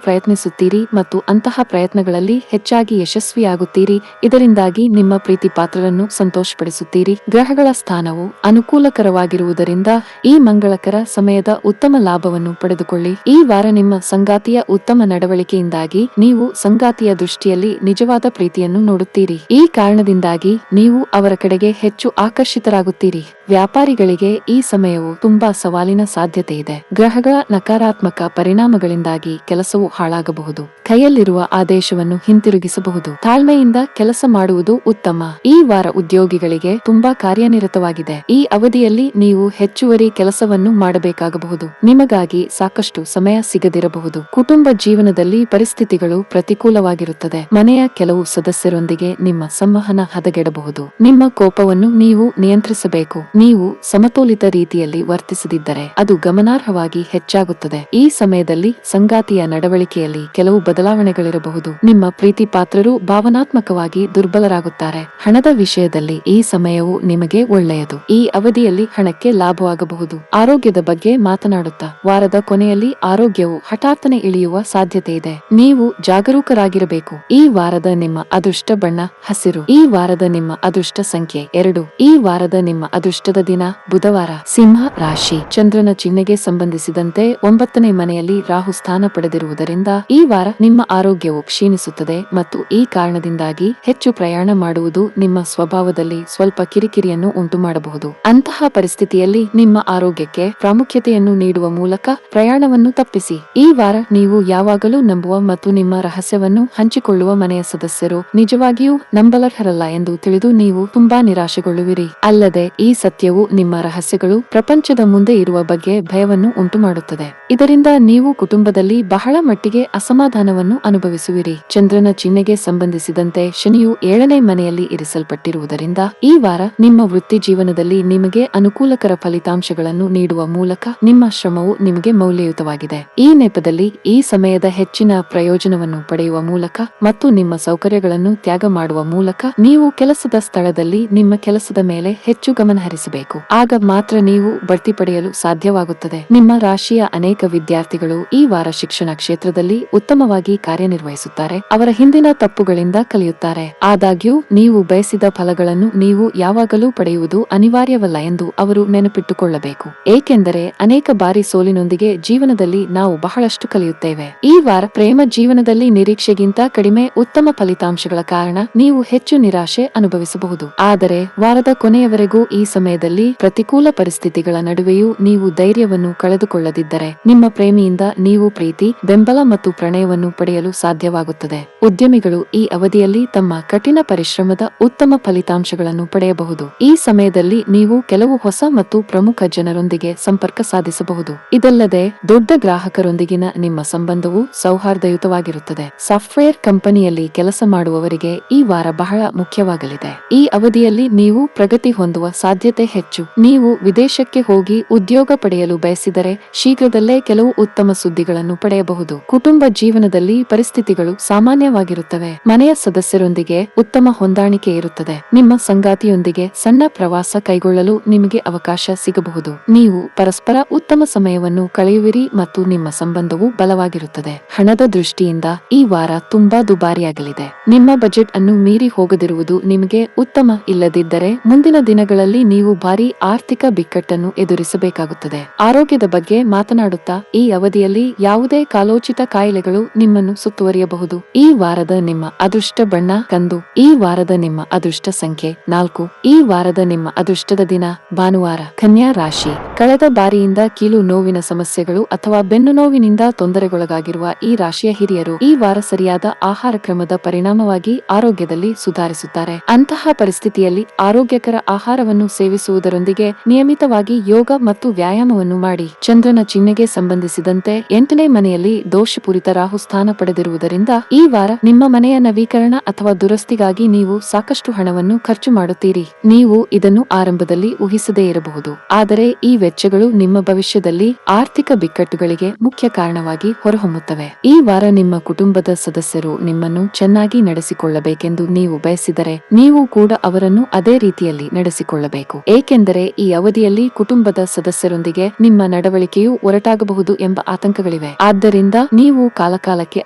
[SPEAKER 1] ಪ್ರಯತ್ನಿಸುತ್ತೀರಿ ಮತ್ತು ಅಂತಹ ಪ್ರಯತ್ನಗಳಲ್ಲಿ ಹೆಚ್ಚಾಗಿ ಯಶಸ್ವಿಯಾಗುತ್ತೀರಿ. ಇದರಿಂದಾಗಿ ನಿಮ್ಮ ಪ್ರೀತಿ ಪಾತ್ರರನ್ನು ಸಂತೋಷಪಡಿಸುತ್ತೀರಿ. ಗ್ರಹಗಳ ಸ್ಥಾನವು ಅನುಕೂಲಕರವಾಗಿರುವುದರಿಂದ ಈ ಮಂಗಳಕರ ಸಮಯದ ಉತ್ತಮ ಲಾಭವನ್ನು ಪಡೆದುಕೊಳ್ಳಿ. ಈ ವಾರ ನಿಮ್ಮ ಸಂಗಾತಿಯ ಉತ್ತಮ ನಡವಳಿಕೆಯಿಂದಾಗಿ ನೀವು ಸಂಗಾತಿಯ ದೃಷ್ಟಿಯಲ್ಲಿ ನಿಜವಾದ ಪ್ರೀತಿಯನ್ನು ನೋಡುತ್ತೀರಿ. ಈ ಕಾರಣದಿಂದಾಗಿ ನೀವು ಅವರ ಕಡೆಗೆ ಹೆಚ್ಚು ಆಕರ್ಷಿತರಾಗುತ್ತೀರಿ. ವ್ಯಾಪಾರಿಗಳಿಗೆ ಈ ಸಮಯವು ತುಂಬಾ ಸವಾಲಿನ ಸಾಧ್ಯತೆ ಇದೆ. ಗ್ರಹಗಳ ನಕಾರಾತ್ಮಕ ಪರಿಣಾಮಗಳಿಂದಾಗಿ ಕೆಲಸವು ಹಾಳಾಗಬಹುದು. ಕೈಯಲ್ಲಿರುವ ಆದೇಶವನ್ನು ಹಿಂತಿರುಗಿಸಬಹುದು. ತಾಳ್ಮೆಯಿಂದ ಕೆಲಸ ಮಾಡುವುದು ಉತ್ತಮ. ಈ ವಾರ ಉದ್ಯೋಗಿಗಳಿಗೆ ತುಂಬಾ ಕಾರ್ಯನಿರತವಾಗಿದೆ. ಈ ಅವಧಿಯಲ್ಲಿ ನೀವು ಹೆಚ್ಚುವರಿ ಕೆಲಸವನ್ನು ಮಾಡಬೇಕಾಗಬಹುದು. ನಿಮಗಾಗಿ ಸಾಕಷ್ಟು ಸಮಯ ಸಿಗದಿರಬಹುದು. ಕುಟುಂಬ ಜೀವನದಲ್ಲಿ ಪರಿಸ್ಥಿತಿಗಳು ಪ್ರತಿಕೂಲವಾಗಿರುತ್ತದೆ. ಮನೆಯ ಕೆಲವು ಸದಸ್ಯರೊಂದಿಗೆ ನಿಮ್ಮ ಸಂವಹನ ಹದಗೆಡಬಹುದು. ನಿಮ್ಮ ಕೋಪವನ್ನು ನೀವು ನಿಯಂತ್ರಿಸಬೇಕು. ನೀವು ಸಮತೋಲಿತ ರೀತಿಯಲ್ಲಿ ವರ್ತಿಸದಿದ್ದರೆ ಅದು ಗಮನಾರ್ಹವಾಗಿ ಹೆಚ್ಚಾಗುತ್ತದೆ. ಈ ಸಮಯದಲ್ಲಿ ಸಂಗಾತಿಯ ನಡವಳಿಕೆಯಲ್ಲಿ ಕೆಲವು ಬದಲಾವಣೆಗಳಿರಬಹುದು. ನಿಮ್ಮ ಪ್ರೀತಿ ಪಾತ್ರರು ಭಾವನಾತ್ಮಕವಾಗಿ ದುರ್ಬಲರಾಗುತ್ತಾರೆ. ಹಣದ ವಿಷಯದಲ್ಲಿ ಈ ಸಮಯವು ನಿಮಗೆ ಒಳ್ಳೆಯದು. ಈ ಅವಧಿಯಲ್ಲಿ ಹಣಕ್ಕೆ ಲಾಭವಾಗಬಹುದು. ಆರೋಗ್ಯದ ಬಗ್ಗೆ ಮಾತನಾಡುತ್ತಾ ವಾರದ ಕೊನೆಯಲ್ಲಿ ಆರೋಗ್ಯವು ಹಠಾತ್ತನೆ ಇಳಿಯುವ ಸಾಧ್ಯತೆ ಇದೆ. ನೀವು ಜಾಗರೂಕರಾಗಿರಬೇಕು. ಈ ವಾರದ ನಿಮ್ಮ ಅದೃಷ್ಟ ಬಣ್ಣ ಹಸಿರು. ಈ ವಾರದ ನಿಮ್ಮ ಅದೃಷ್ಟ ಸಂಖ್ಯೆ 2. ಈ ವಾರದ ನಿಮ್ಮ ಅದೃಷ್ಟದ ದಿನ ಬುಧವಾರ. ಸಿಂಹ ರಾಶಿ. ಚಂದ್ರನ ಚಿಹ್ನೆಗೆ ಸಂಬಂಧಿಸಿದಂತೆ 9ನೇ ಮನೆಯಲ್ಲಿ ರಾಹು ಸ್ಥಾನ ಪಡೆದಿರುವುದರಿಂದ ಈ ವಾರ ನಿಮ್ಮ ಆರೋಗ್ಯವು ಕ್ಷೀಣಿಸುತ್ತದೆ ಮತ್ತು ಈ ಕಾರಣದಿಂದಾಗಿ ಹೆಚ್ಚು ಪ್ರಯಾಣ ಮಾಡುವುದು ನಿಮ್ಮ ಸ್ವಭಾವದಲ್ಲಿ ಸ್ವಲ್ಪ ಕಿರಿಕಿರಿಯನ್ನು ಉಂಟು ಮಾಡಬಹುದು. ಅಂತಹ ಪರಿಸ್ಥಿತಿಯಲ್ಲಿ ನಿಮ್ಮ ಆರೋಗ್ಯಕ್ಕೆ ಪ್ರಾಮುಖ್ಯತೆಯನ್ನು ನೀಡುವ ಮೂಲಕ ಪ್ರಯಾಣವನ್ನು ತಪ್ಪಿಸಿ. ಈ ವಾರ ನೀವು ಯಾವಾಗಲೂ ನಂಬುವ ಮತ್ತು ನಿಮ್ಮ ರಹಸ್ಯವನ್ನು ಹಂಚಿಕೊಳ್ಳುವ ಮನೆಯ ಸದಸ್ಯರು ನಿಜವಾಗಿಯೂ ನಂಬಲರ್ಹರಲ್ಲ ಎಂದು ತಿಳಿದು ನೀವು ತುಂಬಾ ನಿರಾಶೆಗೊಳ್ಳುವಿರಿ. ಅಲ್ಲದೆ ಈ ಸತ್ಯವು ನಿಮ್ಮ ರಹಸ್ಯಗಳು ಪ್ರಪಂಚದ ಮುಂದೆ ಇರುವ ಬಗ್ಗೆ ಭಯವನ್ನು ಉಂಟುಮಾಡುತ್ತದೆ. ಇದರಿಂದ ನೀವು ಕುಟುಂಬದಲ್ಲಿ ಬಹಳ ಮಟ್ಟಿಗೆ ಅಸಮಾಧಾನವನ್ನು ಅನುಭವಿಸುವಿರಿ. ಚಂದ್ರನ ಚಿಹ್ನೆಗೆ ಸಂಬಂಧಿಸಿದಂತೆ ಶನಿಯು 7ನೇ ಮನೆಯಲ್ಲಿ ಇರಿಸಲ್ಪಟ್ಟಿರುವುದರಿಂದ ಈ ವಾರ ನಿಮ್ಮ ವೃತ್ತಿ ಜೀವನದಲ್ಲಿ ನಿಮಗೆ ಅನುಕೂಲಕರ ಫಲಿತಾಂಶಗಳನ್ನು ನೀಡುವ ಮೂಲಕ ನಿಮ್ಮ ಶ್ರಮವು ನಿಮಗೆ ಮೌಲ್ಯಯುತವಾಗಿದೆ. ಈ ನೆಪದಲ್ಲಿ ಈ ಸಮಯದ ಹೆಚ್ಚಿನ ಪ್ರಯೋಜನವನ್ನು ಪಡೆಯುವ ಮೂಲಕ ಮತ್ತು ನಿಮ್ಮ ಸೌಕರ್ಯಗಳನ್ನು ತ್ಯಾಗ ಮಾಡುವ ಮೂಲಕ ನೀವು ಕೆಲಸದ ಸ್ಥಳದಲ್ಲಿ ನಿಮ್ಮ ಕೆಲಸದ ಮೇಲೆ ಹೆಚ್ಚು ಗಮನ ಹರಿಸಬೇಕು. ಆಗ ಮಾತ್ರ ನೀವು ಬಡ್ತಿ ಪಡೆಯಲು ಸಾಧ್ಯವಾಗುತ್ತದೆ. ನಿಮ್ಮ ರಾಶಿಯ ಅನೇಕ ವಿದ್ಯಾರ್ಥಿಗಳು ಈ ವಾರ ಶಿಕ್ಷಣ ಕ್ಷೇತ್ರದಲ್ಲಿ ಉತ್ತಮವಾಗಿ ಕಾರ್ಯನಿರ್ವಹಿಸುತ್ತಾರೆ. ಅವರ ಹಿಂದಿನ ತಪ್ಪುಗಳಿಂದ ಕಲಿಯುತ್ತಾರೆ. ಆದಾಗ್ಯೂ ನೀವು ಬಯಸಿದ ಫಲಗಳನ್ನು ನೀವು ಯಾವಾಗಲೂ ಪಡೆಯುವುದು ಅನಿವಾರ್ಯವಲ್ಲ ಎಂದು ಅವರು ನೆನಪಿಟ್ಟುಕೊಳ್ಳಬೇಕು. ಏಕೆಂದರೆ ಅನೇಕ ಬಾರಿ ಸೋಲಿನೊಂದಿಗೆ ಜೀವನದಲ್ಲಿ ನಾವು ಬಹಳಷ್ಟು ಕಲಿಯುತ್ತೇವೆ. ಈ ವಾರ ಪ್ರೇಮ ಜೀವನದಲ್ಲಿ ನಿರೀಕ್ಷೆಗಿಂತ ಕಡಿಮೆ ಉತ್ತಮ ಫಲಿತಾಂಶಗಳ ಕಾರಣ ನೀವು ಹೆಚ್ಚು ನಿರಾಶೆ ಅನುಭವಿಸಬಹುದು. ಆದರೆ ವಾರದ ಕೊನೆಯವರೆಗೂ ಈ ಸಮಯದಲ್ಲಿ ಪ್ರತಿಕೂಲ ಪರಿಸ್ಥಿತಿಗಳ ನಡುವೆಯೂ ನೀವು ಧೈರ್ಯವನ್ನು ಕಳೆದುಕೊಳ್ಳದಿದ್ದರೆ ನಿಮ್ಮ ಪ್ರೇಮಿಯಿಂದ ನೀವು ಪ್ರೀತಿ, ಬೆಂಬಲ ಮತ್ತು ಪ್ರಣಯವನ್ನು ಪಡೆಯಲು ಸಾಧ್ಯವಾಗುತ್ತದೆ. ಉದ್ಯಮಿಗಳು ಈ ಅವಧಿಯಲ್ಲಿ ತಮ್ಮ ಕಠಿಣ ಪರಿಶ್ರಮದ ಉತ್ತಮ ಫಲಿತಾಂಶಗಳನ್ನು ಪಡೆಯಬಹುದು. ಈ ಸಮಯದಲ್ಲಿ ನೀವು ಕೆಲವು ಹೊಸ ಮತ್ತು ಪ್ರಮುಖ ಜನರೊಂದಿಗೆ ಸಂಪರ್ಕ ಸಾಧಿಸಬಹುದು. ಇದಲ್ಲದೆ ದೊಡ್ಡ ಗ್ರಾಹಕರೊಂದಿಗಿನ ನಿಮ್ಮ ಸಂಬಂಧವು ಸೌಹಾರ್ದಯುತವಾಗಿರುತ್ತದೆ. ಸಾಫ್ಟ್ವೇರ್ ಕಂಪನಿಯಲ್ಲಿ ಕೆಲಸ ಮಾಡುವವರಿಗೆ ಈ ವಾರ ಬಹಳ ಮುಖ್ಯವಾಗಲಿದೆ. ಈ ಅವಧಿಯಲ್ಲಿ ನೀವು ಪ್ರಗತಿ ಹೊಂದುವ ಸಾಧ್ಯತೆ ಹೆಚ್ಚು. ನೀವು ವಿದೇಶಕ್ಕೆ ಹೋಗಿ ಉದ್ಯೋಗ ಪಡೆಯಲು ಬಯಸಿದರೆ ಶೀಘ್ರದಲ್ಲೇ ಕೆಲವು ಉತ್ತಮ ಸುದ್ದಿಗಳನ್ನು ಪಡೆಯಬಹುದು. ಕುಟುಂಬ ಜೀವನದಲ್ಲಿ ಪರಿಸ್ಥಿತಿಗಳು ಸಾಮಾನ್ಯವಾಗಿರುತ್ತವೆ. ಮನೆಯ ಸದಸ್ಯರೊಂದಿಗೆ ಉತ್ತಮ ಹೊಂದಾಣಿಕೆ ಇರುತ್ತದೆ. ನಿಮ್ಮ ಸಂಗಾತಿಯೊಂದಿಗೆ ಸಣ್ಣ ಪ್ರವಾಸ ಕೈಗೊಳ್ಳಲು ನಿಮಗೆ ಅವಕಾಶ ಸಿಗಬಹುದು. ನೀವು ಪರಸ್ಪರ ಉತ್ತಮ ಸಮಯವನ್ನು ಕಳೆಯುವಿರಿ ಮತ್ತು ನಿಮ್ಮ ಸಂಬಂಧವು ಬಲವಾಗಿರುತ್ತದೆ. ಹಣದ ದೃಷ್ಟಿಯಿಂದ ಈ ವಾರ ತುಂಬಾ ದುಬಾರಿಯಾಗಲಿದೆ. ನಿಮ್ಮ ಬಜೆಟ್ ಅನ್ನು ಮೀರಿ ಹೋಗದಿರುವುದು ನಿಮಗೆ ಉತ್ತಮ. ಇಲ್ಲದಿದ್ದರೆ ಮುಂದಿನ ದಿನಗಳಲ್ಲಿ ನೀವು ಭಾರಿ ಆರ್ಥಿಕ ಬಿಕ್ಕಟ್ಟನ್ನು ಎದುರಿಸಬೇಕಾಗುತ್ತದೆ. ಆರೋಗ್ಯದ ಬಗ್ಗೆ ಮಾತನಾಡುತ್ತಾ ಈ ಅವಧಿಯಲ್ಲಿ ಯಾವುದೇ ಕಾಲೋಚಿತ ಕಾಯಿಲೆಗಳು ನಿಮ್ಮನ್ನು ಸುತ್ತುವರಿಯಬಹುದು. ಈ ವಾರದ ನಿಮ್ಮ ಅದೃಷ್ಟ ಬಣ್ಣ ಕಂದು. ಈ ವಾರದ ನಿಮ್ಮ ಅದೃಷ್ಟ ಸಂಖ್ಯೆ 4. ಈ ವಾರದ ನಿಮ್ಮ ಅದೃಷ್ಟದ ದಿನ ಭಾನುವಾರ. ಕನ್ಯಾ ರಾಶಿ. ಕಳೆದ ಬಾರಿಯಿಂದ ಕೀಲು ನೋವಿನ ಸಮಸ್ಯೆಗಳು ಅಥವಾ ಬೆನ್ನು ನೋವಿನಿಂದ ತೊಂದರೆಗೊಳಗಾಗಿರುವ ಈ ರಾಶಿಯ ಹಿರಿಯರು ಈ ವಾರ ಸರಿಯಾದ ಆಹಾರ ಕ್ರಮದ ಪರಿಣಾಮವಾಗಿ ಆರೋಗ್ಯದಲ್ಲಿ ಸುಧಾರಿಸುತ್ತಾರೆ. ಅಂತಹ ಪರಿಸ್ಥಿತಿಯಲ್ಲಿ ಆರೋಗ್ಯಕರ ಆಹಾರವನ್ನು ಸೇವಿಸುವುದರೊಂದಿಗೆ ನಿಯಮಿತವಾಗಿ ಯೋಗ ಮತ್ತು ವ್ಯಾಯಾಮವನ್ನು ಮಾಡಿ. ಚಂದ್ರನ ಚಿಹ್ನೆಗೆ ಸಂಬಂಧಿಸಿದಂತೆ 8ನೇ ಮನೆಯಲ್ಲಿ ದೋಷಪೂರಿತ ರಾಹು ಸ್ಥಾನ ಪಡೆದಿರುವುದರಿಂದ ಈ ವಾರ ನಿಮ್ಮ ಮನೆಯ ನವೀಕರಣ ಅಥವಾ ದುರಸ್ತಿಗಾಗಿ ನೀವು ಸಾಕಷ್ಟು ಹಣವನ್ನು ಖರ್ಚು ಮಾಡುತ್ತೀರಿ. ನೀವು ಇದನ್ನು ಆರಂಭದಲ್ಲಿ ಊಹಿಸದೇ ಇರಬಹುದು, ಆದರೆ ಈ ವೆಚ್ಚಗಳು ನಿಮ್ಮ ಭವಿಷ್ಯದಲ್ಲಿ ಆರ್ಥಿಕ ಬಿಕ್ಕಟ್ಟುಗಳಿಗೆ ಮುಖ್ಯ ಕಾರಣವಾಗಿ ಹೊರಹೊಮ್ಮುತ್ತವೆ. ಈ ವಾರ ನಿಮ್ಮ ಕುಟುಂಬದ ಸದಸ್ಯರು ನಿಮ್ಮನ್ನು ಚೆನ್ನಾಗಿ ನಡೆಸಿಕೊಳ್ಳಬೇಕೆಂದು ನೀವು ಬಯಸಿದರೆ ನೀವು ಕೂಡ ಅವರನ್ನು ಅದೇ ರೀತಿಯಲ್ಲಿ ನಡೆಸಿಕೊಳ್ಳಬೇಕು. ಏಕೆಂದರೆ ಈ ಅವಧಿಯಲ್ಲಿ ಕುಟುಂಬದ ಸದಸ್ಯರೊಂದಿಗೆ ನಿಮ್ಮ ನಡವಳಿಕೆಯು ಒರಟಾಗಬಹುದು ಎಂಬ ಆತಂಕಗಳಿವೆ. ಆದ್ದರಿಂದ ನೀವು ಕಾಲಕಾಲಕ್ಕೆ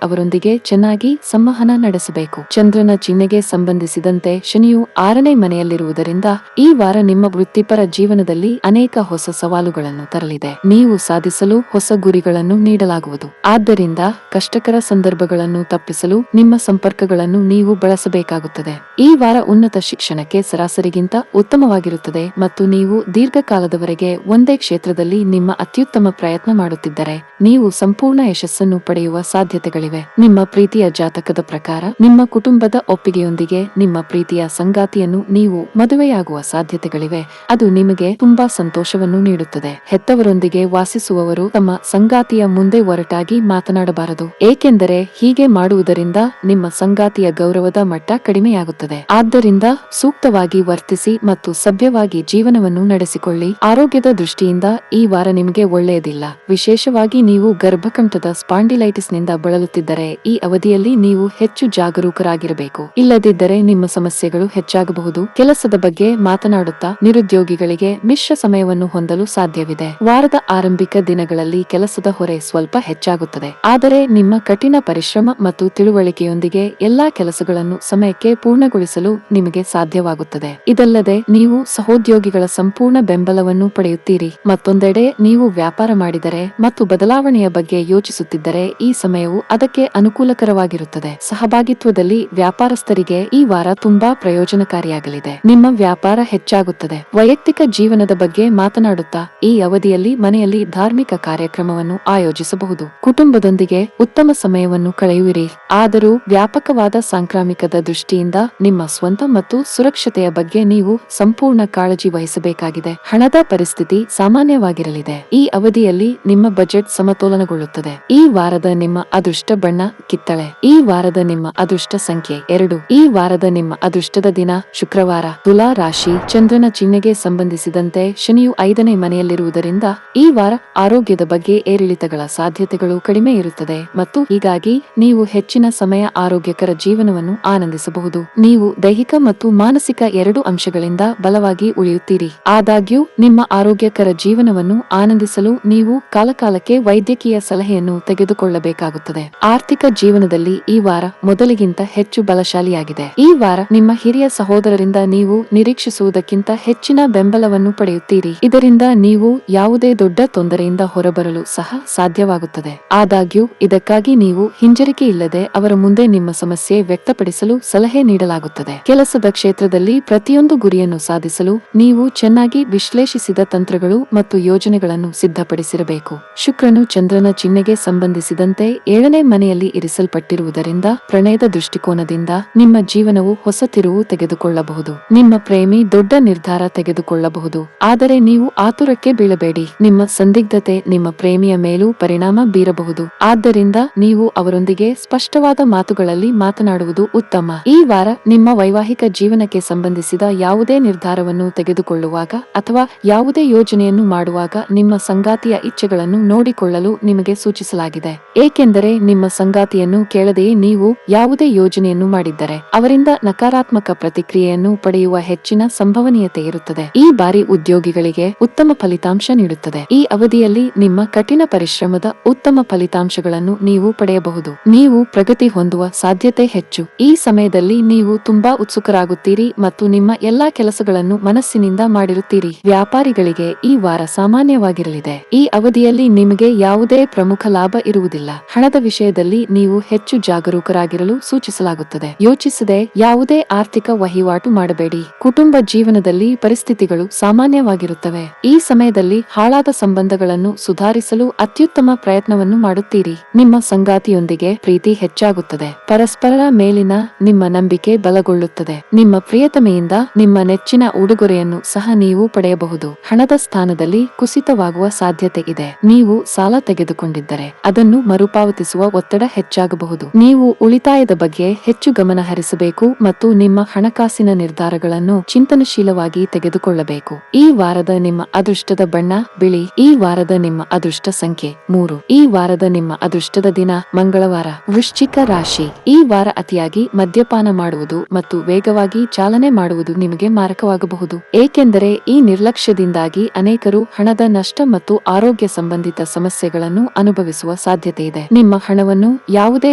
[SPEAKER 1] ಅವರೊಂದಿಗೆ ಚೆನ್ನಾಗಿ ಸಂವಹನ ನಡೆಸಬೇಕು. ಚಂದ್ರನ ಚಿಹ್ನೆಗೆ ಸಂಬಂಧಿಸಿದಂತೆ ಶನಿಯು 6ನೇ ಮನೆಯಲ್ಲಿರುವುದರಿಂದ ಈ ವಾರ ನಿಮ್ಮ ವೃತ್ತಿಪರ ಜೀವನದಲ್ಲಿ ಅನೇಕ ಹೊಸ ಸವಾಲುಗಳನ್ನು ತರಲಿದೆ. ನೀವು ಸಾಧಿಸಲು ಹೊಸ ಗುರಿಗಳನ್ನು ನೀಡಲಾಗುವುದು. ಆದ್ದರಿಂದ ಕಷ್ಟಕರ ಸಂದರ್ಭಗಳನ್ನು ತಪ್ಪಿಸಲು ನಿಮ್ಮ ಸಂಪರ್ಕಗಳನ್ನು ನೀವು ಬಳಸಬೇಕಾಗುತ್ತದೆ. ಈ ವಾರ ಉನ್ನತ ಶಿಕ್ಷಣಕ್ಕೆ ಸರಾಸರಿಗಿಂತ ಉತ್ತಮವಾಗಿರುತ್ತದೆ ಮತ್ತು ನೀವು ದೀರ್ಘಕಾಲದವರೆಗೆ ಒಂದೇ ಕ್ಷೇತ್ರದಲ್ಲಿ ನಿಮ್ಮ ಅತ್ಯುತ್ತಮ ಪ್ರಯತ್ನ ಮಾಡುತ್ತಿದ್ದರೆ ನೀವು ಸಂಪೂರ್ಣ ಯಶಸ್ಸನ್ನು ಪಡೆಯುವ ಸಾಧ್ಯತೆಗಳಿವೆ. ನಿಮ್ಮ ಪ್ರೀತಿಯ ಜಾತಕದ ಪ್ರಕಾರ ನಿಮ್ಮ ಕುಟುಂಬದ ಒಪ್ಪಿಗೆಯೊಂದಿಗೆ ನಿಮ್ಮ ಪ್ರೀತಿಯ ಸಂಗಾತಿಯನ್ನು ನೀವು ಮದುವೆಯಾಗುವ ಸಾಧ್ಯತೆಗಳಿವೆ. ಅದು ನಿಮಗೆ ತುಂಬಾ ಸಂತೋಷವನ್ನು ನೀಡುತ್ತದೆ. ಹೆತ್ತವರೊಂದಿಗೆ ವಾಸಿಸುವವರು ತಮ್ಮ ಸಂಗಾತಿಯ ಮುಂದೆ ಒರಟಾಗಿ ಮಾತನಾಡಬಾರದು, ಏಕೆಂದರೆ ಹೀಗೆ ಮಾಡುವುದರಿಂದ ನಿಮ್ಮ ಸಂಗಾತಿಯ ಗೌರವದ ಮಟ್ಟ ಕಡಿಮೆಯಾಗುತ್ತದೆ. ಆದ್ದರಿಂದ ಸೂಕ್ತವಾಗಿ ವರ್ತಿಸಿ ಮತ್ತು ಸಭ್ಯವಾಗಿ ಜೀವನವನ್ನು ನಡೆಸಿಕೊಳ್ಳಿ. ಆರೋಗ್ಯದ ದೃಷ್ಟಿಯಿಂದ ಈ ವಾರ ನಿಮಗೆ ಒಳ್ಳೆಯದಿಲ್ಲ. ವಿಶೇಷವಾಗಿ ನೀವು ಗರ್ಭಕಂಠದ ಸ್ಪಾಂಡಿಲೈಟಿಸ್ನಿಂದ ಬಳಲುತ್ತಿದ್ದರೆ ಈ ಅವಧಿಯಲ್ಲಿ ನೀವು ಹೆಚ್ಚು ಜಾಗರೂಕರಾಗಿರಬೇಕು. ಇಲ್ಲದಿದ್ದರೆ ನಿಮ್ಮ ಸಮಸ್ಯೆಗಳು ಹೆಚ್ಚಾಗಬಹುದು. ಕೆಲಸದ ಬಗ್ಗೆ ಮಾತನಾಡುತ್ತಾ ನಿರುದ್ಯೋಗಿಗಳಿಗೆ ಮಿಶ್ರ ಸಮಯವನ್ನು ಹೊಂದಲು ಸಾಧ್ಯವಿದೆ. ವಾರದ ಆರಂಭಿಕ ದಿನಗಳಲ್ಲಿ ಕೆಲಸದ ಹೊರೆ ಸ್ವಲ್ಪ ಹೆಚ್ಚಾಗುತ್ತದೆ, ಆದರೆ ನಿಮ್ಮ ಕಠಿಣ ಪರಿಶ್ರಮ ಮತ್ತು ತಿಳುವಳಿಕೆಯೊಂದಿಗೆ ಎಲ್ಲಾ ಕೆಲಸಗಳನ್ನು ಸಮಯಕ್ಕೆ ಪೂರ್ಣಗೊಳಿಸಲು ನಿಮಗೆ ಸಾಧ್ಯವಾಗುತ್ತದೆ. ಇದಲ್ಲದೆ ನೀವು ಸಹೋದ್ಯೋಗಿಗಳ ಸಂಪೂರ್ಣ ಬೆಂಬಲವನ್ನು ಪಡೆಯುತ್ತೀರಿ. ಮತ್ತೊಂದೆಡೆ ನೀವು ವ್ಯಾಪಾರ ಮಾಡಿದರೆ ಮತ್ತು ಬದಲಾವಣೆಯ ಬಗ್ಗೆ ಯೋಚಿಸುತ್ತಿದ್ದರೆ ಈ ಸಮಯವು ಅದಕ್ಕೆ ಅನುಕೂಲಕರವಾಗಿರುತ್ತದೆ. ಸಹಭಾಗಿತ್ವದಲ್ಲಿ ವ್ಯಾಪಾರಸ್ಥರಿಗೆ ಈ ವಾರ ತುಂಬಾ ಪ್ರಯೋಜನಕಾರಿಯಾಗಲಿದೆ. ನಿಮ್ಮ ವ್ಯಾಪಾರ ಹೆಚ್ಚಾಗುತ್ತದೆ. ವೈಯಕ್ತಿಕ ಜೀವನದ ಬಗ್ಗೆ ಮಾತನಾಡುತ್ತಾ ಈ ಅವಧಿಯಲ್ಲಿ ಮನೆಯಲ್ಲಿ ಧಾರ್ಮಿಕ ಕಾರ್ಯಕ್ರಮವನ್ನು ಆಯೋಜಿಸಬಹುದು. ಕುಟುಂಬದೊಂದಿಗೆ ಉತ್ತಮ ಸಮಯವನ್ನು ಕಳೆಯುವಿರಿ. ಆದರೂ ವ್ಯಾಪಕವಾದ ಸಾಂಕ್ರಾಮಿಕದ ದೃಷ್ಟಿಯಿಂದ ನಿಮ್ಮ ಸ್ವಂತ ಮತ್ತು ಸುರಕ್ಷತೆಯ ಬಗ್ಗೆ ನೀವು ಸಂಪೂರ್ಣ ಕಾಳಜಿ ವಹಿಸಬೇಕಾಗಿದೆ. ಹಣದ ಪರಿಸ್ಥಿತಿ ಸಾಮಾನ್ಯವಾಗಿರಲಿದೆ. ಈ ಅವಧಿಯಲ್ಲಿ ನಿಮ್ಮ ಬಜೆಟ್ ಸಮತೋಲನಗೊಳ್ಳುತ್ತದೆ. ಈ ವಾರದ ನಿಮ್ಮ ಅದೃಷ್ಟ ಬಣ್ಣ ಕಿತ್ತಳೆ. ಈ ವಾರದ ನಿಮ್ಮ ಅದೃಷ್ಟ ಸಂಖ್ಯೆ 2. ಈ ವಾರದ ನಿಮ್ಮ ಅದೃಷ್ಟದ ದಿನ ಶುಕ್ರವಾರ. ತುಲಾ ರಾಶಿ. ಚಂದ್ರನ ಚಿಹ್ನೆಗೆ ಸಂಬಂಧಿಸಿದಂತೆ ಶನಿಯು 5ನೇ ಮನೆಯಲ್ಲಿರುವುದರಿಂದ ಈ ವಾರ ಆರೋಗ್ಯದ ಬಗ್ಗೆ ಏರಿಳಿತಗಳ ಸಾಧ್ಯತೆಗಳು ಕಡಿಮೆ ಇರುತ್ತದೆ ಮತ್ತು ಹೀಗಾಗಿ ನೀವು ಹೆಚ್ಚಿನ ಸಮಯ ಆರೋಗ್ಯಕರ ಜೀವನವನ್ನು ಆನಂದಿಸಬಹುದು. ನೀವು ದೈಹಿಕ ಮತ್ತು ಮಾನಸಿಕ ಎರಡೂ ಅಂಶಗಳಿಂದ ಬಲವಾಗಿ ಉಳಿಯುತ್ತೀರಿ. ಆದಾಗ್ಯೂ ನಿಮ್ಮ ಆರೋಗ್ಯಕರ ಜೀವನವನ್ನು ಆನಂದಿಸಲು ನೀವು ಕಾಲಕಾಲಕ್ಕೆ ವೈದ್ಯಕೀಯ ಸಲಹೆಯನ್ನು ತೆಗೆದುಕೊಳ್ಳಬೇಕಾಗುತ್ತದೆ. ಆರ್ಥಿಕ ಜೀವನದಲ್ಲಿ ಈ ವಾರ ಮೊದಲಿಗಿಂತ ಹೆಚ್ಚು ಬಲಶಾಲಿಯಾಗಿದೆ. ಈ ವಾರ ನಿಮ್ಮ ಹಿರಿಯ ಸಹೋದರರಿಂದ ನೀವು ನಿರೀಕ್ಷಿಸುವುದಕ್ಕಿಂತ ಹೆಚ್ಚಿನ ಬೆಂಬಲವನ್ನು ಪಡೆಯುತ್ತೀರಿ. ಇದರಿಂದ ನೀವು ಯಾವುದೇ ದೊಡ್ಡ ತೊಂದರೆಯಿಂದ ಹೊರಬರಲು ಸಹ ಸಾಧ್ಯವಾಗುತ್ತದೆ. ಆದಾಗ್ಯೂ ಇದಕ್ಕಾಗಿ ನೀವು ಹಿಂಜರಿಕೆ ಇಲ್ಲದೆ ಅವರ ಮುಂದೆ ನಿಮ್ಮ ಸಮಸ್ಯೆ ವ್ಯಕ್ತಪಡಿಸಲು ಸಲಹೆ ನೀಡಲಾಗುತ್ತದೆ. ಕೆಲಸದ ಕ್ಷೇತ್ರದಲ್ಲಿ ಪ್ರತಿಯೊಂದು ಗುರಿಯನ್ನು ಸಾಧಿಸಲು ನೀವು ಚೆನ್ನಾಗಿ ವಿಶ್ಲೇಷಿಸಿದ ತಂತ್ರಗಳು ಮತ್ತು ಯೋಜನೆಗಳನ್ನು ಸಿದ್ಧಪಡಿಸಿರಬೇಕು. ಶುಕ್ರನು ಚಂದ್ರನ ಚಿಹ್ನೆಗೆ ಸಂಬಂಧಿಸಿದಂತೆ 7ನೇ ಮನೆಯಲ್ಲಿ ಇರಿಸಲ್ಪಟ್ಟಿರುವುದರಿಂದ ಪ್ರಣಯದ ದೃಷ್ಟಿಕೋನದಿಂದ ನಿಮ್ಮ ಜೀವನವು ಹೊಸ ತಿರುವು ತೆಗೆದುಕೊಳ್ಳಬಹುದು. ನಿಮ್ಮ ಪ್ರೇಮಿ ದೊಡ್ಡ ನಿರ್ಧಾರ ತೆಗೆದುಕೊಳ್ಳಬಹುದು, ಆದರೆ ನೀವು ಆತುರಕ್ಕೆ ಬೀಳಬೇಡಿ. ನಿಮ್ಮ ಸಂದಿಗ್ಧತೆ ನಿಮ್ಮ ಪ್ರೇಮಿಯ ಮೇಲೂ ಪರಿಣಾಮ ಬೀರಬಹುದು. ಆದ್ದರಿಂದ ನೀವು ಅವರೊಂದಿಗೆ ಸ್ಪಷ್ಟವಾದ ಮಾತುಗಳಲ್ಲಿ ಮಾತನಾಡುವುದು ಉತ್ತಮ. ಈ ವಾರ ನಿಮ್ಮ ವೈವಾಹಿಕ ಜೀವನಕ್ಕೆ ಸಂಬಂಧಿಸಿದ ಯಾವುದೇ ನಿರ್ಧಾರವನ್ನು ತೆಗೆದುಕೊಳ್ಳುವಾಗ ಅಥವಾ ಯಾವುದೇ ಯೋಜನೆಯನ್ನು ಮಾಡುವಾಗ ನಿಮ್ಮ ಸಂಗಾತಿಯ ಇಚ್ಛೆಗಳನ್ನು ನೋಡಿಕೊಳ್ಳಲು ನಿಮಗೆ ಸೂಚಿಸಲಾಗಿದೆ. ಏಕೆಂದರೆ ನಿಮ್ಮ ಸಂಗಾತಿಯನ್ನು ಕೇಳದೆಯೇ ನೀವು ಯಾವುದೇ ಯೋಜನೆಯನ್ನು ಮಾಡಿದ್ದರೆ ಅವರಿಂದ ನಕಾರಾತ್ಮಕ ಪ್ರತಿಕ್ರಿಯೆಯನ್ನು ಪಡೆಯುವ ಹೆಚ್ಚಿನ ಸಂಭವನೀಯತೆ ಇರುತ್ತದೆ. ಈ ಬಾರಿ ಉದ್ಯೋಗಿಗಳಿಗೆ ಉತ್ತಮ ಫಲಿತಾಂಶ ನೀಡುತ್ತದೆ. ಈ ಅವಧಿಯಲ್ಲಿ ನಿಮ್ಮ ಕಠಿಣ ಪರಿಶ್ರಮದ ಉತ್ತಮ ಫಲಿತಾಂಶಗಳನ್ನು ನೀವು ಪಡೆಯಬಹುದು. ನೀವು ಪ್ರಗತಿ ಹೊಂದುವ ಸಾಧ್ಯತೆ ಹೆಚ್ಚು. ಈ ಸಮಯದಲ್ಲಿ ನೀವು ತುಂಬಾ ಉತ್ಸುಕರಾಗುತ್ತೀರಿ ಮತ್ತು ನಿಮ್ಮ ಎಲ್ಲಾ ಕೆಲಸಗಳನ್ನು ಮನಸ್ಸಿನಿಂದ ಮಾಡಿರುತ್ತೀರಿ. ವ್ಯಾಪಾರಿಗಳಿಗೆ ಈ ವಾರ ಸಾಮಾನ್ಯವಾಗಿರಲಿದೆ. ಈ ಅವಧಿಯಲ್ಲಿ ನಿಮಗೆ ಯಾವುದೇ ಪ್ರಮುಖ ಲಾಭ ಇರುವುದಿಲ್ಲ. ಹಣದ ವಿಷಯದಲ್ಲಿ ನೀವು ಹೆಚ್ಚು ಜಾಗರೂಕರಾಗಿರಲು ಸೂಚಿಸಲಾಗುತ್ತದೆ. ಯೋಚಿಸದೆ ಯಾವುದೇ ಆರ್ಥಿಕ ವಹಿವಾಟು ಮಾಡಬೇಡಿ. ಕುಟುಂಬ ಜೀವನದಲ್ಲಿ ಪರಿಸ್ಥಿತಿಗಳು ಸಾಮಾನ್ಯವಾಗಿರುತ್ತವೆ. ಈ ಸಮಯದಲ್ಲಿ ಹಾಳಾದ ಸಂಬಂಧಗಳನ್ನು ಸುಧಾರಿಸಲು ಅತ್ಯುತ್ತಮ ಪ್ರಯತ್ನವನ್ನು ಮಾಡುತ್ತೀರಿ. ನಿಮ್ಮ ಸಂಗಾತಿಯೊಂದಿಗೆ ಪ್ರೀತಿ ಹೆಚ್ಚಾಗುತ್ತದೆ. ಪರಸ್ಪರರ ಮೇಲಿನ ನಿಮ್ಮ ನಂಬಿಕೆ ಬಲಗೊಳ್ಳುತ್ತದೆ. ನಿಮ್ಮ ಪ್ರಿಯತಮೆಯಿಂದ ನಿಮ್ಮ ನೆಚ್ಚಿನ ಉಡುಗೊರೆಯನ್ನು ಸಹ ನೀವು ಪಡೆಯಬಹುದು. ಹಣದ ಸ್ಥಾನದಲ್ಲಿ ಕುಸಿತವಾಗುವ ಸಾಧ್ಯತೆ ಇದೆ. ನೀವು ಸಾಲ ತೆಗೆದುಕೊಂಡಿದ್ದರೆ ಅದನ್ನು ಮರುಪಾವತಿಸುವ ಒತ್ತಡ ಹೆಚ್ಚಾಗಬಹುದು. ನೀವು ಉಳಿತಾಯದ ಬಗ್ಗೆ ಹೆಚ್ಚು ಗಮನ ಹರಿಸಬೇಕು ಮತ್ತು ನಿಮ್ಮ ಹಣಕಾಸಿನ ನಿರ್ಧಾರಗಳನ್ನು ಚಿಂತನಶೀಲವಾಗಿ ತೆಗೆದುಕೊಳ್ಳಬೇಕು. ಈ ವಾರದ ನಿಮ್ಮ ಅದೃಷ್ಟದ ಬಣ್ಣ ಬಿಳಿ. ಈ ವಾರದ ನಿಮ್ಮ ಅದೃಷ್ಟ ಸಂಖ್ಯೆ 3. ಈ ವಾರದ ನಿಮ್ಮ ಅದೃಷ್ಟದ ದಿನ ಮಂಗಳವಾರ. ವೃಶ್ಚಿಕ ರಾಶಿ. ಈ ವಾರ ಅತಿಯಾಗಿ ಮದ್ಯಪಾನ ಮಾಡುವುದು ಮತ್ತು ವೇಗವಾಗಿ ಚಾಲನೆ ಮಾಡುವುದು ನಿಮಗೆ ಮಾರಕವಾಗಬಹುದು, ಏಕೆಂದರೆ ಈ ನಿರ್ಲಕ್ಷ್ಯದಿಂದಾಗಿ ಅನೇಕರು ಹಣದ ನಷ್ಟ ಮತ್ತು ಆರೋಗ್ಯ ಸಂಬಂಧಿತ ಸಮಸ್ಯೆಗಳನ್ನು ಅನುಭವಿಸುವ ಸಾಧ್ಯತೆ ಇದೆ. ನಿಮ್ಮ ಹಣವನ್ನು ಯಾವುದೇ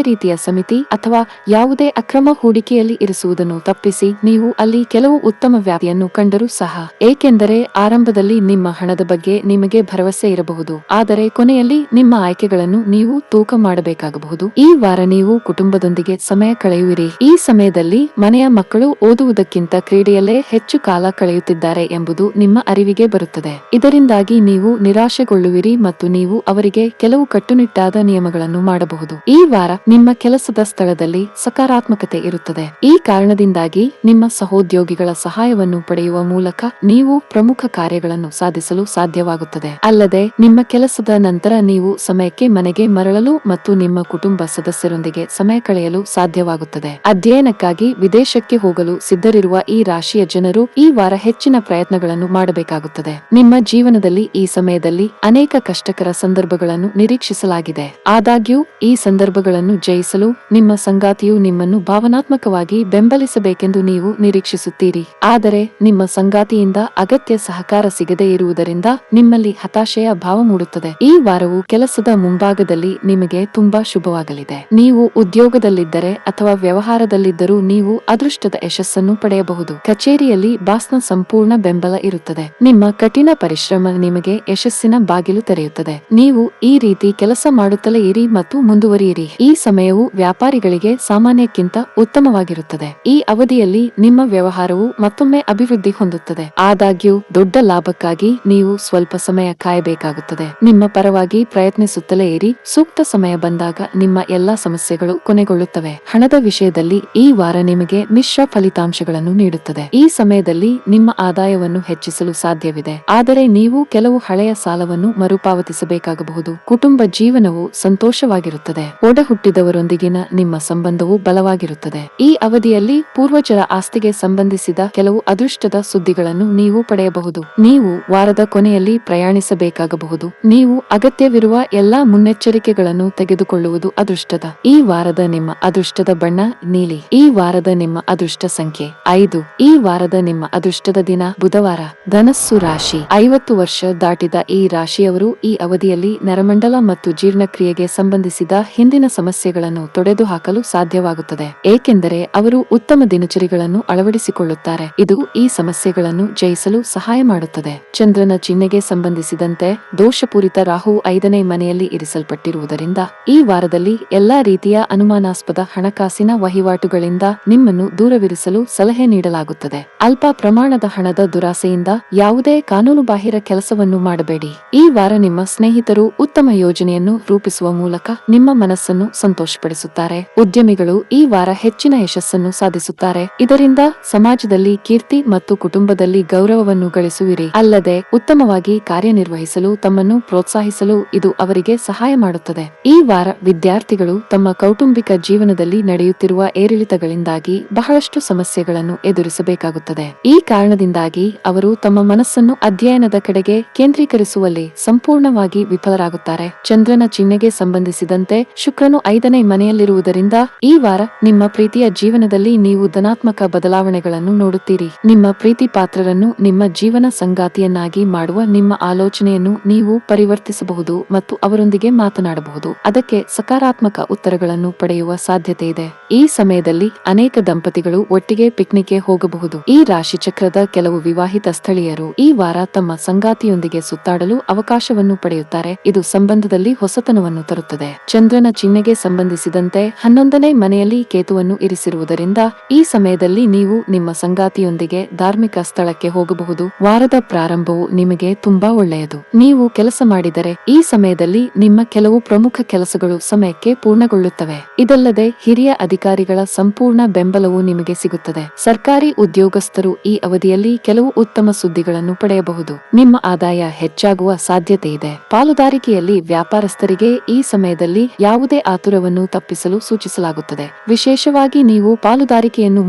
[SPEAKER 1] ರೀತಿಯ ಸಮಿತಿ ಅಥವಾ ಯಾವುದೇ ಅಕ್ರಮ ಹೂಡಿಕೆಯಲ್ಲಿ ಇರಿಸುವುದನ್ನು ತಪ್ಪಿಸಿ. ನೀವು ಅಲ್ಲಿ ಕೆಲವು ಉತ್ತಮ ವ್ಯಾಪ್ತಿಯನ್ನು ಕಂಡರೂ ಸಹ, ಏಕೆಂದರೆ ಆರಂಭದಲ್ಲಿ ನಿಮ್ಮ ಹಣದ ಬಗ್ಗೆ ನಿಮಗೆ ಭರವಸೆ ಇರಬಹುದು, ಆದರೆ ಕೊನೆಯಲ್ಲಿ ನಿಮ್ಮ ಆಯ್ಕೆಗಳನ್ನು ನೀವು ತೂಕ ಮಾಡಬೇಕಾಗಬಹುದು. ಈ ವಾರ ನೀವು ಕುಟುಂಬದೊಂದಿಗೆ ಸಮಯ ಕಳೆಯುವಿರಿ. ಈ ಸಮಯದಲ್ಲಿ ಮನೆಯ ಮಕ್ಕಳು ಓದುವುದಕ್ಕಿಂತ ಕ್ರೀಡೆಯಲ್ಲೇ ಹೆಚ್ಚು ಕಾಲ ಕಳೆಯುತ್ತಿದ್ದಾರೆ ಎಂಬುದು ನಿಮ್ಮ ಅರಿವಿಗೆ ಬರುತ್ತದೆ. ಇದರಿಂದಾಗಿ ನೀವು ನಿರಾಶೆಗೊಳ್ಳುವಿರಿ ಮತ್ತು ನೀವು ಅವರಿಗೆ ಕೆಲವು ಕಟ್ಟುನಿಟ್ಟಾದ ನಿಯಮಗಳನ್ನು ಮಾಡಬಹುದು. ಈ ವಾರ ನಿಮ್ಮ ಕೆಲಸದ ಸ್ಥಳದಲ್ಲಿ ಸಕಾರಾತ್ಮಕತೆ ಇರುತ್ತದೆ. ಈ ಕಾರಣದಿಂದಾಗಿ ನಿಮ್ಮ ಸಹೋದ್ಯೋಗಿಗಳ ಸಹಾಯವನ್ನು ಪಡೆಯುವ ಮೂಲಕ ನೀವು ಪ್ರಮುಖ ಕಾರ್ಯಗಳನ್ನು ಸಾಧಿಸಲು ಸಾಧ್ಯವಾಗುತ್ತದೆ. ಅಲ್ಲದೆ ನಿಮ್ಮ ಕೆಲಸದ ನಂತರ ನೀವು ಸಮಯಕ್ಕೆ ಮನೆಗೆ ಮರಳಲು ಮತ್ತು ನಿಮ್ಮ ಕುಟುಂಬ ಸದಸ್ಯರೊಂದಿಗೆ ಸಮಯ ಕಳೆಯಲು ಸಾಧ್ಯವಾಗುತ್ತದೆ. ಅಧ್ಯಯನಕ್ಕಾಗಿ ವಿದೇಶಕ್ಕೆ ಹೋಗಲು ಸಿದ್ಧರಿರುವ ಈ ರಾಶಿಯ ಜನರು ಈ ವಾರ ಹೆಚ್ಚಿನ ಪ್ರಯತ್ನಗಳನ್ನು ಮಾಡಬೇಕಾಗುತ್ತದೆ. ನಿಮ್ಮ ಜೀವನದಲ್ಲಿ ಈ ಸಮಯದಲ್ಲಿ ಅನೇಕ ಕಷ್ಟಕರ ಸಂದರ್ಭಗಳನ್ನು ನಿರೀಕ್ಷಿಸಲಾಗಿದೆ. ಆದಾಗ್ಯೂ ಈ ಸಂದರ್ಭಗಳನ್ನು ಜಯಿಸಲು ನಿಮ್ಮ ಸಂಗಾತಿಯು ನಿಮ್ಮನ್ನು ಭಾವನಾತ್ಮಕವಾಗಿ ಬೆಂಬಲಿಸಬೇಕೆಂದು ನೀವು ನಿರೀಕ್ಷಿಸುತ್ತೀರಿ. ಆದರೆ ನಿಮ್ಮ ಸಂಗಾತಿಯಿಂದ ಅಗತ್ಯ ಸಹಕಾರ ಸಿಗದೇ ಇರುವುದರಿಂದ ನಿಮ್ಮಲ್ಲಿ ಹತಾಶೆಯ ಭಾವ ಮೂಡುತ್ತದೆ. ಈ ವಾರವು ಕೆಲಸದ ಮುಂಭಾಗದಲ್ಲಿ ನಿಮಗೆ ತುಂಬಾ ಶುಭವಾಗಲಿದೆ. ನೀವು ಉದ್ಯೋಗದಲ್ಲಿದ್ದರೆ ಅಥವಾ ವ್ಯವಹಾರದಲ್ಲಿದ್ದರೂ ನೀವು ಅದೃಷ್ಟದ ಯಶಸ್ಸನ್ನು ಪಡೆಯಬಹುದು. ಕಚೇರಿಯಲ್ಲಿ ಬಾಸ್ನ ಸಂಪೂರ್ಣ ಬೆಂಬಲ ಇರುತ್ತದೆ. ನಿಮ್ಮ ಕಠಿಣ ಪರಿಶ್ರಮ ನಿಮಗೆ ಯಶಸ್ಸಿನ ಬಾಗಿಲು ತೆರೆಯುತ್ತದೆ. ನೀವು ಈ ರೀತಿ ಕೆಲಸ ಮಾಡುತ್ತಲೇ ಇರಿ ಮತ್ತು ಮುಂದುವರಿಯಿರಿ. ಈ ಸಮಯವು ವ್ಯಾಪಾರಿಗಳಿಗೆ ಸಾಮಾನ್ಯಕ್ಕಿಂತ ಉತ್ತಮವಾಗಿರುತ್ತದೆ. ಈ ಅವಧಿಯಲ್ಲಿ ನಿಮ್ಮ ವ್ಯವಹಾರವು ಮತ್ತೊಮ್ಮೆ ಅಭಿವೃದ್ಧಿ ಹೊಂದುತ್ತದೆ. ಆದಾಗ್ಯೂ ದೊಡ್ಡ ಲಾಭಕ್ಕಾಗಿ ನೀವು ಸ್ವಲ್ಪ ಸಮಯ ಕಾಯಬೇಕಾಗುತ್ತದೆ. ನಿಮ್ಮ ಪರವಾಗಿ ಪ್ರಯತ್ನಿಸುತ್ತಲೇ ಇರಿ. ಸೂಕ್ತ ಸಮಯ ಬಂದಾಗ ನಿಮ್ಮ ಎಲ್ಲಾ ಸಮಸ್ಯೆಗಳು ಕೊನೆಗೊಳ್ಳುತ್ತವೆ. ಹಣದ ವಿಷಯದಲ್ಲಿ ಈ ವಾರ ನಿಮಗೆ ಮಿಶ್ರ ಫಲಿತಾಂಶಗಳನ್ನು ನೀಡುತ್ತದೆ. ಈ ಸಮಯದಲ್ಲಿ ನಿಮ್ಮ ಆದಾಯವನ್ನು ಹೆಚ್ಚಿಸಲು ಸಾಧ್ಯವಿದೆ, ಆದರೆ ನೀವು ಕೆಲವು ಹಳೆಯ ಸಾಲವನ್ನು ಮರುಪಾವತಿಸಬೇಕಾಗಬಹುದು. ಕುಟುಂಬ ಜೀವನವು ಸಂತೋಷವಾಗಿರುತ್ತದೆ. ಒಡಹುಟ್ಟಿದವರೊಂದಿಗಿನ ನಿಮ್ಮ ಸಂಬಂಧವು ಬಲವಾಗಿರುತ್ತದೆ. ಈ ಅವಧಿಯಲ್ಲಿ ಪೂರ್ವಜರ ಆಸ್ತಿಗೆ ಸಂಬಂಧಿಸಿದ ಕೆಲವು ಅದೃಷ್ಟದ ಸುದ್ದಿಗಳನ್ನು ನೀವು ಪಡೆಯಬಹುದು. ನೀವು ವಾರದ ಕೊನೆಯಲ್ಲಿ ಪ್ರಯಾಣಿಸಬೇಕಾಗಬಹುದು. ನೀವು ಅಗತ್ಯವಿರುವ ಎಲ್ಲಾ ಮುನ್ನೆಚ್ಚರಿಕೆಗಳನ್ನು ತೆಗೆದುಕೊಳ್ಳುವುದು ಅದೃಷ್ಟದ. ಈ ವಾರದ ನಿಮ್ಮ ಅದೃಷ್ಟದ ಬಣ್ಣ ನೀಲಿ. ಈ ವಾರದ ನಿಮ್ಮ ಅದೃಷ್ಟ ಸಂಖ್ಯೆ 5. ಈ ವಾರದ ನಿಮ್ಮ ಅದೃಷ್ಟದ ದಿನ ಬುಧವಾರ. ಧನಸ್ಸು ರಾಶಿ. 50 ವರ್ಷ ದಾಟಿದ ಈ ರಾಶಿಯವರು ಈ ಅವಧಿಯಲ್ಲಿ ನರಮಂಡಲ ಮತ್ತು ಜೀರ್ಣಕ್ರಿಯೆಗೆ ಸಂಬಂಧಿಸಿದ ಹಿಂದಿನ ಸಮಸ್ಯೆಗಳನ್ನು ತೊಡೆದುಹಾಕಲು ಸಾಧ್ಯವಾಗುತ್ತದೆ, ಏಕೆಂದರೆ ಅವರು ಉತ್ತಮ ದಿನಚರಿಗಳನ್ನು ಅಳವಡಿಸಿಕೊಳ್ಳುತ್ತಾರೆ. ಇದು ಈ ಸಮಸ್ಯೆಗಳನ್ನು ಜಯಿಸಲು ಸಹಾಯ ಮಾಡುತ್ತದೆ. ಚಂದ್ರನ ಚಿಹ್ನೆಗೆ ಸಂಬಂಧಿಸಿದಂತೆ ದೋಷಪೂರಿತ ರಾಹು 5ನೇ ಮನೆಯಲ್ಲಿ ಇರಿಸಲ್ಪಟ್ಟಿರುವುದರಿಂದ ಈ ವಾರದಲ್ಲಿ ಎಲ್ಲಾ ರೀತಿಯ ಅನುಮಾನಾಸ್ಪದ ಹಣಕಾಸಿನ ವಹಿವಾಟುಗಳಿಂದ ನಿಮ್ಮನ್ನು ದೂರವಿರಿಸಲು ಸಲಹೆ ನೀಡಲಾಗುತ್ತದೆ. ಅಲ್ಪ ಪ್ರಮಾಣದ ಹಣದ ದುರಾಸೆಯಿಂದ ಯಾವುದೇ ಕಾನೂನುಬಾಹಿರ ಕೆಲಸವನ್ನು ಮಾಡಬೇಡಿ. ಈ ವಾರ ನಿಮ್ಮ ಸ್ನೇಹಿತರು ಉತ್ತಮ ಯೋಜನೆಯನ್ನು ರೂಪಿಸುವ ಮೂಲಕ ನಿಮ್ಮ ಮನಸ್ಸನ್ನು ಸಂತೋಷಪಡಿಸುತ್ತಾರೆ. ಉದ್ಯಮಿಗಳು ಈ ವಾರ ಹೆಚ್ಚಿನ ಯಶಸ್ಸನ್ನು ಸಾಧಿಸುತ್ತಾರೆ. ಇದರಿಂದ ಸಮಾಜದಲ್ಲಿ ಕೀರ್ತಿ ಮತ್ತು ಕುಟುಂಬದಲ್ಲಿ ಗೌರವವನ್ನು ಗಳಿಸುವಿರಿ. ಅಲ್ಲದೆ ಉತ್ತಮವಾಗಿ ಕಾರ್ಯನಿರ್ವಹಿಸಲು ತಮ್ಮನ್ನು ಪ್ರೋತ್ಸಾಹಿಸಲು ಇದು ಅವರಿಗೆ ಸಹಾಯ ಮಾಡುತ್ತದೆ. ಈ ವಾರ ವಿದ್ಯಾರ್ಥಿಗಳು ತಮ್ಮ ಕೌಟುಂಬಿಕ ಜೀವನದಲ್ಲಿ ನಡೆಯುತ್ತಿರುವ ಏರಿಳಿತಗಳಿಂದಾಗಿ ಬಹಳಷ್ಟು ಸಮಸ್ಯೆಗಳನ್ನು ಎದುರಿಸಬೇಕಾಗುತ್ತದೆ. ಈ ಕಾರಣದಿಂದಾಗಿ ಅವರು ತಮ್ಮ ಮನಸ್ಸನ್ನು ಅಧ್ಯಯನದ ಕಡೆಗೆ ಕೇಂದ್ರೀಕರಿಸುವಲ್ಲಿ ಸಂಪೂರ್ಣವಾಗಿ ವಿಫಲರಾಗುತ್ತಾರೆ. ಚಂದ್ರನ ಚಿಹ್ನೆಗೆ ಸಂಬಂಧಿಸಿದಂತೆ ಶುಕ್ರನು 5ನೇ ಮನೆಯಲ್ಲಿರುವುದರಿಂದ ಈ ವಾರ ನಿಮ್ಮ ಪ್ರೀತಿಯ ಜೀವನದಲ್ಲಿ ನೀವು ಧನಾತ್ಮಕ ಬದಲಾವಣೆಗಳನ್ನು ನೋಡುತ್ತೀರಿ. ನಿಮ್ಮ ಪ್ರೀತಿ ಪಾತ್ರರನ್ನು ನಿಮ್ಮ ಜೀವನ ಸಂಗಾತಿಯನ್ನಾಗಿ ಮಾಡುವ ನಿಮ್ಮ ಆಲೋಚನೆಯನ್ನು ನೀವು ಪರಿವರ್ತಿಸಬಹುದು ಮತ್ತು ಅವರೊಂದಿಗೆ ಮಾತನಾಡಬಹುದು. ಅದಕ್ಕೆ ಸಕಾರಾತ್ಮಕ ಉತ್ತರಗಳನ್ನು ಪಡೆಯುವ ಸಾಧ್ಯತೆ ಇದೆ. ಈ ಸಮಯದಲ್ಲಿ ಅನೇಕ ದಂಪತಿಗಳು ಒಟ್ಟಿಗೆ ಪಿಕ್ನಿಕ್ಗೆ ಹೋಗಬಹುದು. ಈ ರಾಶಿಚಕ್ರದ ಕೆಲವು ವಿವಾಹಿತ ಸ್ಥಳೀಯರು ಈ ವಾರ ತಮ್ಮ ಸಂಗಾತಿಯೊಂದಿಗೆ ಸುತ್ತಾಡಲು ಅವಕಾಶವನ್ನು ಪಡೆಯುತ್ತಾರೆ. ಇದು ಸಂಬಂಧದಲ್ಲಿ ಹೊಸತನವನ್ನು ತರುತ್ತದೆ. ಚಂದ್ರನ ಚಿಹ್ನೆಗೆ ಸಂಬಂಧಿಸಿದಂತೆ 11ನೇ ಮನೆಯಲ್ಲಿ ಕೇತುವನ್ನು ಇರಿಸಿರುವುದರಿಂದ ಈ ಸಮಯದಲ್ಲಿ ನೀವು ನಿಮ್ಮ ಸಂಗಾತಿಯೊಂದಿಗೆ ಧಾರ್ಮಿಕ ಸ್ಥಳಕ್ಕೆ ಹೋಗಬಹುದು. ವಾರದ ಪ್ರಾರಂಭವು ನಿಮಗೆ ತುಂಬಾ ಒಳ್ಳೆಯದು. ನೀವು ಕೆಲಸ ಮಾಡಿದರೆ ಈ ಸಮಯದಲ್ಲಿ ನಿಮ್ಮ ಕೆಲವು ಪ್ರಮುಖ ಕೆಲಸಗಳು ಸಮಯಕ್ಕೆ ಪೂರ್ಣಗೊಳ್ಳುತ್ತವೆ. ಇದಲ್ಲದೆ ಹಿರಿಯ ಅಧಿಕಾರಿಗಳ ಸಂಪೂರ್ಣ ಬೆಂಬಲವು ನಿಮಗೆ ಸಿಗುತ್ತದೆ. ಸರ್ಕಾರಿ ಉದ್ಯೋಗಸ್ಥರು ಈ ಅವಧಿಯಲ್ಲಿ ಕೆಲವು ಉತ್ತಮ ಸುದ್ದಿಗಳನ್ನು ಪಡೆಯಬಹುದು. ನಿಮ್ಮ ಆದಾಯ ಹೆಚ್ಚಾಗುವ ಸಾಧ್ಯತೆ ಇದೆ. ಇದೆ. ಪಾಲುದಾರಿಕೆಯಲ್ಲಿ ವ್ಯಾಪಾರಸ್ಥರಿಗೆ ಈ ಸಮಯದಲ್ಲಿ ಯಾವುದೇ ಆತುರವನ್ನು ತಪ್ಪಿಸಲು ಸೂಚಿಸಲಾಗುತ್ತದೆ. ವಿಶೇಷವಾಗಿ ನೀವು ಪಾಲುದಾರಿಕೆಯನ್ನು